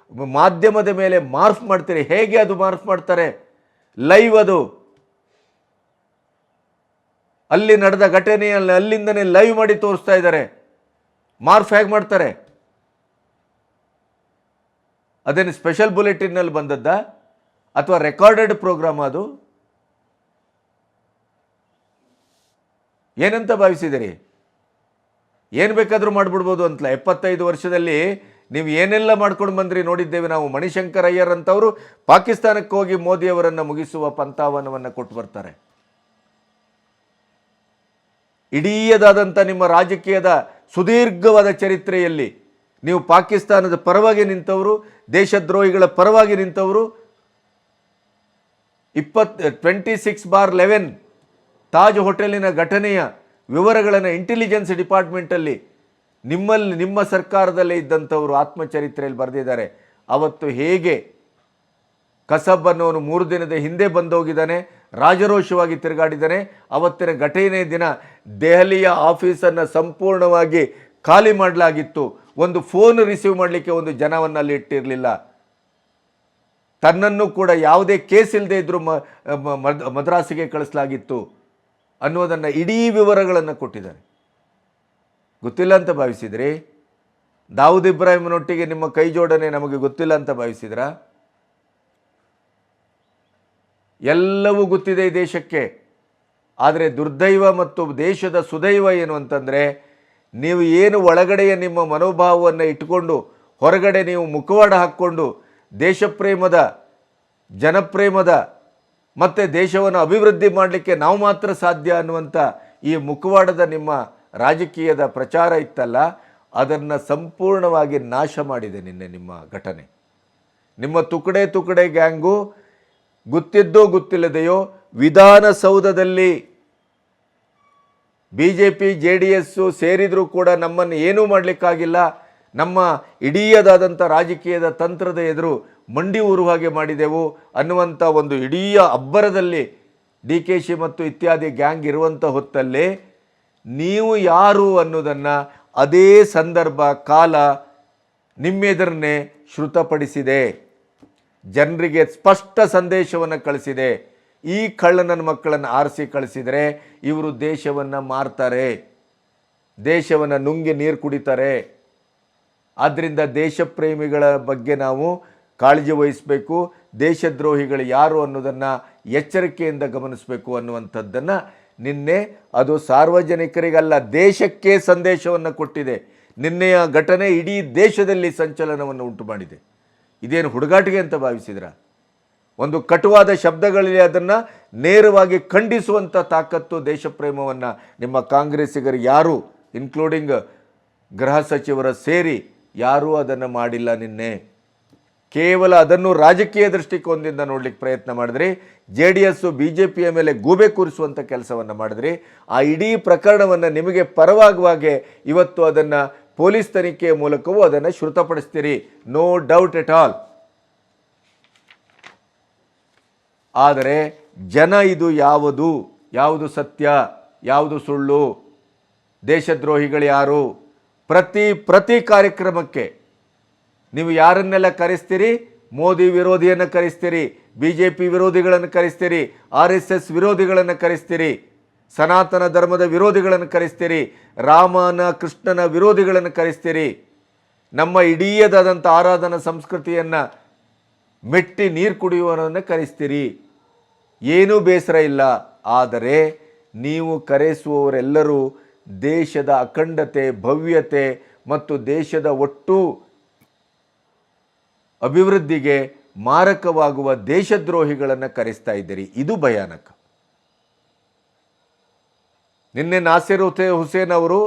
ಮಾಧ್ಯಮದ ಮೇಲೆ ಮಾರ್ಫ್ ಮಾಡ್ತೀರಿ. ಹೇಗೆ ಅದು ಮಾರ್ಫ್ ಮಾಡ್ತಾರೆ? ಲೈವ್, ಅದು ಅಲ್ಲಿ ನಡೆದ ಘಟನೆಯಲ್ಲಿ ಅಲ್ಲಿಂದನೇ ಲೈವ್ ಮಾಡಿ ತೋರಿಸ್ತಾ ಇದ್ದಾರೆ. ಮಾರ್ಫ್ ಹೇಗೆ ಮಾಡ್ತಾರೆ? ಅದೇನು ಸ್ಪೆಷಲ್ ಬುಲೆಟಿನ್ನಲ್ಲಿ ಬಂದದ್ದ ಅಥವಾ ರೆಕಾರ್ಡೆಡ್ ಪ್ರೋಗ್ರಾಮ್? ಅದು ಏನಂತ ಭಾವಿಸಿದಿರಿ? ಏನು ಬೇಕಾದರೂ ಮಾಡಿಬಿಡ್ಬೋದು ಅಂತಲ್ಲ. 75 ವರ್ಷದಲ್ಲಿ ನೀವು ಏನೆಲ್ಲ ಮಾಡ್ಕೊಂಡು ಬಂದ್ರಿ ನೋಡಿದ್ದೇವೆ ನಾವು. ಮಣಿಶಂಕರ್ ಅಯ್ಯರ್ ಅಂತವರು ಪಾಕಿಸ್ತಾನಕ್ಕೆ ಹೋಗಿ ಮೋದಿಯವರನ್ನು ಮುಗಿಸುವ ಪಂಥಾವನವನ್ನು ಕೊಟ್ಟು ಬರ್ತಾರೆ. ಇಡೀದಾದಂಥ ನಿಮ್ಮ ರಾಜಕೀಯದ ಸುದೀರ್ಘವಾದ ಚರಿತ್ರೆಯಲ್ಲಿ ನೀವು ಪಾಕಿಸ್ತಾನದ ಪರವಾಗಿ ನಿಂತವರು, ದೇಶದ್ರೋಹಿಗಳ ಪರವಾಗಿ ನಿಂತವರು. 26/11 ತಾಜ್ ಹೋಟೆಲಿನ ಘಟನೆಯ ವಿವರಗಳನ್ನು ಇಂಟೆಲಿಜೆನ್ಸ್ ಡಿಪಾರ್ಟ್ಮೆಂಟಲ್ಲಿ ನಿಮ್ಮ ಸರ್ಕಾರದಲ್ಲೇ ಇದ್ದಂಥವರು ಆತ್ಮಚರಿತ್ರೆಯಲ್ಲಿ ಬರೆದಿದ್ದಾರೆ. ಅವತ್ತು ಹೇಗೆ ಕಸಬ್ ಅನ್ನೋನು 3 ದಿನದ ಹಿಂದೆ ಬಂದೋಗಿದ್ದಾನೆ, ರಾಜರೋಷವಾಗಿ ತಿರುಗಾಡಿದ್ದಾನೆ. ಅವತ್ತಿನ ಘಟನೆ ದಿನ ದೆಹಲಿಯ ಆಫೀಸನ್ನು ಸಂಪೂರ್ಣವಾಗಿ ಖಾಲಿ ಮಾಡಲಾಗಿತ್ತು. ಒಂದು ಫೋನ್ ರಿಸೀವ್ ಮಾಡಲಿಕ್ಕೆ ಒಂದು ಜನವನ್ನು ಅಲ್ಲಿ ಇಟ್ಟಿರಲಿಲ್ಲ. ತನ್ನನ್ನು ಕೂಡ ಯಾವುದೇ ಕೇಸ್ ಇಲ್ಲದೆ ಇದ್ದರೂ ಮದ್ರಾಸಿಗೆ ಕಳಿಸಲಾಗಿತ್ತು ಅನ್ನೋದನ್ನು ಇಡೀ ವಿವರಗಳನ್ನು ಕೊಟ್ಟಿದ್ದಾರೆ. ಗೊತ್ತಿಲ್ಲ ಅಂತ ಭಾವಿಸಿದ್ರಿ? ದಾವೂದ್ ಇಬ್ರಾಹಿಂನೊಟ್ಟಿಗೆ ನಿಮ್ಮ ಕೈ ಜೋಡಣೆ ನಮಗೆ ಗೊತ್ತಿಲ್ಲ ಅಂತ ಭಾವಿಸಿದ್ರ? ಎಲ್ಲವೂ ಗೊತ್ತಿದೆ ಈ ದೇಶಕ್ಕೆ. ಆದರೆ ದುರ್ದೈವ ಮತ್ತು ದೇಶದ ಸುದೈವ ಏನು ಅಂತಂದರೆ, ನೀವು ಏನು ಒಳಗಡೆಯ ನಿಮ್ಮ ಮನೋಭಾವವನ್ನು ಇಟ್ಟುಕೊಂಡು ಹೊರಗಡೆ ನೀವು ಮುಖವಾಡ ಹಾಕ್ಕೊಂಡು ದೇಶಪ್ರೇಮದ, ಜನಪ್ರೇಮದ ಮತ್ತು ದೇಶವನ್ನು ಅಭಿವೃದ್ಧಿ ಮಾಡಲಿಕ್ಕೆ ನಾವು ಮಾತ್ರ ಸಾಧ್ಯ ಅನ್ನುವಂಥ ಈ ಮುಖವಾಡದ ನಿಮ್ಮ ರಾಜಕೀಯದ ಪ್ರಚಾರ ಇತ್ತಲ್ಲ, ಅದನ್ನು ಸಂಪೂರ್ಣವಾಗಿ ನಾಶ ಮಾಡಿದೆ ನಿನ್ನೆ ನಿಮ್ಮ ಘಟನೆ. ನಿಮ್ಮ ತುಕಡೆ ಗ್ಯಾಂಗು ಗೊತ್ತಿದ್ದೋ ಗೊತ್ತಿಲ್ಲದೆಯೋ ವಿಧಾನಸೌಧದಲ್ಲಿ BJP JDS ಸೇರಿದರೂ ಕೂಡ ನಮ್ಮನ್ನು ಏನೂ ಮಾಡಲಿಕ್ಕಾಗಿಲ್ಲ, ನಮ್ಮ ಇಡೀದಾದಂಥ ರಾಜಕೀಯದ ತಂತ್ರದ ಎದುರು ಮಂಡಿ ಊರು ಹಾಗೆ ಮಾಡಿದೆವು ಅನ್ನುವಂಥ ಒಂದು ಇಡೀ ಅಬ್ಬರದಲ್ಲಿ DKಶಿ ಮತ್ತು ಇತ್ಯಾದಿ ಗ್ಯಾಂಗ್ ಇರುವಂಥ ಹೊತ್ತಲ್ಲೇ ನೀವು ಯಾರು ಅನ್ನೋದನ್ನು ಅದೇ ಸಂದರ್ಭ ಕಾಲ ನಿಮ್ಮೆದುರನ್ನೇ ಶ್ರುತಪಡಿಸಿದೆ, ಜನರಿಗೆ ಸ್ಪಷ್ಟ ಸಂದೇಶವನ್ನು ಕಳಿಸಿದೆ. ಈ ಕಳ್ಳನ ಮಕ್ಕಳನ್ನು ಆರಿಸಿ ಕಳಿಸಿದರೆ ಇವರು ದೇಶವನ್ನು ಮಾರ್ತಾರೆ, ದೇಶವನ್ನು ನುಂಗಿ ನೀರು ಕುಡಿತಾರೆ. ಆದ್ದರಿಂದ ದೇಶಪ್ರೇಮಿಗಳ ಬಗ್ಗೆ ನಾವು ಕಾಳಜಿ ವಹಿಸಬೇಕು, ದೇಶದ್ರೋಹಿಗಳು ಯಾರು ಅನ್ನೋದನ್ನು ಎಚ್ಚರಿಕೆಯಿಂದ ಗಮನಿಸಬೇಕು ಅನ್ನುವಂಥದ್ದನ್ನು ನಿನ್ನೆ ಅದು ಸಾರ್ವಜನಿಕರಿಗಲ್ಲ ದೇಶಕ್ಕೆ ಸಂದೇಶವನ್ನು ಕೊಟ್ಟಿದೆ. ನಿನ್ನೆಯ ಘಟನೆ ಇಡೀ ದೇಶದಲ್ಲಿ ಸಂಚಲನವನ್ನು ಉಂಟು ಮಾಡಿದೆ. ಇದೇನು ಹುಡುಗಾಟಿಗೆ ಅಂತ ಭಾವಿಸಿದ್ರ? ಒಂದು ಕಟುವಾದ ಶಬ್ದಗಳಲ್ಲಿ ಅದನ್ನು ನೇರವಾಗಿ ಖಂಡಿಸುವಂಥ ತಾಕತ್ತು ದೇಶಪ್ರೇಮವನ್ನು ನಿಮ್ಮ ಕಾಂಗ್ರೆಸ್ಸಿಗರು ಯಾರು ಇನ್ಕ್ಲೂಡಿಂಗ್ ಗೃಹ ಸಚಿವರ ಸೇರಿ ಯಾರೂ ಅದನ್ನು ಮಾಡಿಲ್ಲ. ನಿನ್ನೆ ಕೇವಲ ಅದನ್ನು ರಾಜಕೀಯ ದೃಷ್ಟಿಕೋನದಿಂದ ನೋಡಲಿಕ್ಕೆ ಪ್ರಯತ್ನ ಮಾಡಿದ್ರಿ. JDS BJPಯ ಮೇಲೆ ಗೂಬೆ ಕೂರಿಸುವಂಥ ಕೆಲಸವನ್ನು ಮಾಡಿದ್ರಿ. ಆ ಇಡೀ ಪ್ರಕರಣವನ್ನು ನಿಮಗೆ ಪರವಾಗುವಾಗೆ ಇವತ್ತು ಅದನ್ನು ಪೊಲೀಸ್ ತನಿಖೆಯ ಮೂಲಕವೂ ಅದನ್ನು ಶ್ರುತಪಡಿಸ್ತೀರಿ, ನೋ ಡೌಟ್ ಎಟ್ ಆಲ್. ಆದರೆ ಜನ ಇದು ಯಾವುದು ಸತ್ಯ, ಯಾವುದು ಸುಳ್ಳು, ದೇಶದ್ರೋಹಿಗಳು ಯಾರು, ಪ್ರತಿ ಕಾರ್ಯಕ್ರಮಕ್ಕೆ ನೀವು ಯಾರನ್ನೆಲ್ಲ ಕರೆಸ್ತೀರಿ? ಮೋದಿ ವಿರೋಧಿಯನ್ನು ಕರೆಸ್ತೀರಿ, BJP ವಿರೋಧಿಗಳನ್ನು ಕರೆಸ್ತೀರಿ, RSS ವಿರೋಧಿಗಳನ್ನು ಕರೆಸ್ತೀರಿ, ಸನಾತನ ಧರ್ಮದ ವಿರೋಧಿಗಳನ್ನು ಕರೆಸ್ತೀರಿ, ರಾಮನ ಕೃಷ್ಣನ ವಿರೋಧಿಗಳನ್ನು ಕರೆಸ್ತೀರಿ, ನಮ್ಮ ಇಡೀದಾದಂಥ ಆರಾಧನಾ ಸಂಸ್ಕೃತಿಯನ್ನು ಮೆಟ್ಟಿ ನೀರು ಕುಡಿಯುವವರನ್ನು ಕರೆಸ್ತೀರಿ. ಏನೂ ಬೇಸರ ಇಲ್ಲ. ಆದರೆ ನೀವು ಕರೆಸುವವರೆಲ್ಲರೂ ದೇಶದ ಅಖಂಡತೆ, ಭವ್ಯತೆ ಮತ್ತು ದೇಶದ ಒಟ್ಟು ಅಭಿವೃದ್ಧಿಗೆ ಮಾರಕವಾಗುವ ದೇಶದ್ರೋಹಿಗಳನ್ನು ಕರೆಸ್ತಾ ಇದ್ದೀರಿ. ಇದು ಭಯಾನಕ. ನಿನ್ನೆ ನಾಸಿರ್ ಹುಸೇನ್ ಅವರು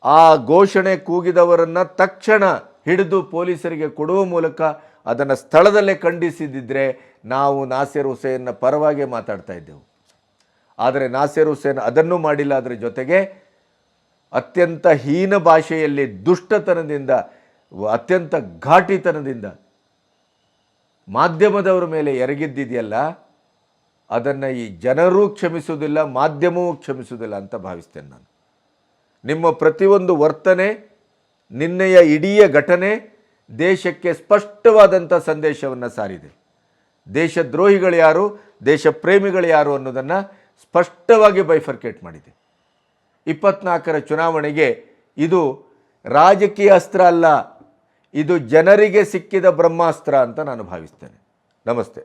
ಆ ಘೋಷಣೆ ಕೂಗಿದವರನ್ನು ತಕ್ಷಣ ಹಿಡಿದು ಪೊಲೀಸರಿಗೆ ಕೊಡುವ ಮೂಲಕ ಅದನ್ನು ಸ್ಥಳದಲ್ಲೇ ಖಂಡಿಸಿದ್ದರೆ ನಾವು ನಾಸಿರ್ ಹುಸೇನ್ನ ಪರವಾಗಿ ಮಾತಾಡ್ತಾ ಇದ್ದೆವು. ಆದರೆ ನಾಸಿರ್ ಹುಸೇನ್ ಅದನ್ನು ಮಾಡಿಲ್ಲ. ಅದರ ಜೊತೆಗೆ ಅತ್ಯಂತ ಹೀನ ಭಾಷೆಯಲ್ಲಿ ದುಷ್ಟತನದಿಂದ, ಅತ್ಯಂತ ಘಾಟಿತನದಿಂದ ಮಾಧ್ಯಮದವರ ಮೇಲೆ ಎರಗಿದ್ದಿದೆಯಲ್ಲ, ಅದನ್ನು ಈ ಜನರೂ ಕ್ಷಮಿಸುವುದಿಲ್ಲ, ಮಾಧ್ಯಮವೂ ಕ್ಷಮಿಸುವುದಿಲ್ಲ ಅಂತ ಭಾವಿಸ್ತೇನೆ ನಾನು. ನಿಮ್ಮ ಪ್ರತಿಯೊಂದು ವರ್ತನೆ, ನಿನ್ನೆಯ ಇಡೀ ಘಟನೆ ದೇಶಕ್ಕೆ ಸ್ಪಷ್ಟವಾದಂಥ ಸಂದೇಶವನ್ನು ಸಾರಿದೆ. ದೇಶದ್ರೋಹಿಗಳು ಯಾರು, ದೇಶ ಪ್ರೇಮಿಗಳು ಯಾರು ಅನ್ನೋದನ್ನು ಸ್ಪಷ್ಟವಾಗಿ ಬೈಫರ್ಕೇಟ್ ಮಾಡಿದೆ. 24ರ ಚುನಾವಣೆಗೆ ಇದು ರಾಜಕೀಯ ಅಸ್ತ್ರ ಅಲ್ಲ, ಇದು ಜನರಿಗೆ ಸಿಕ್ಕಿದ ಬ್ರಹ್ಮಾಸ್ತ್ರ ಅಂತ ನಾನು ಭಾವಿಸ್ತೇನೆ. ನಮಸ್ತೆ.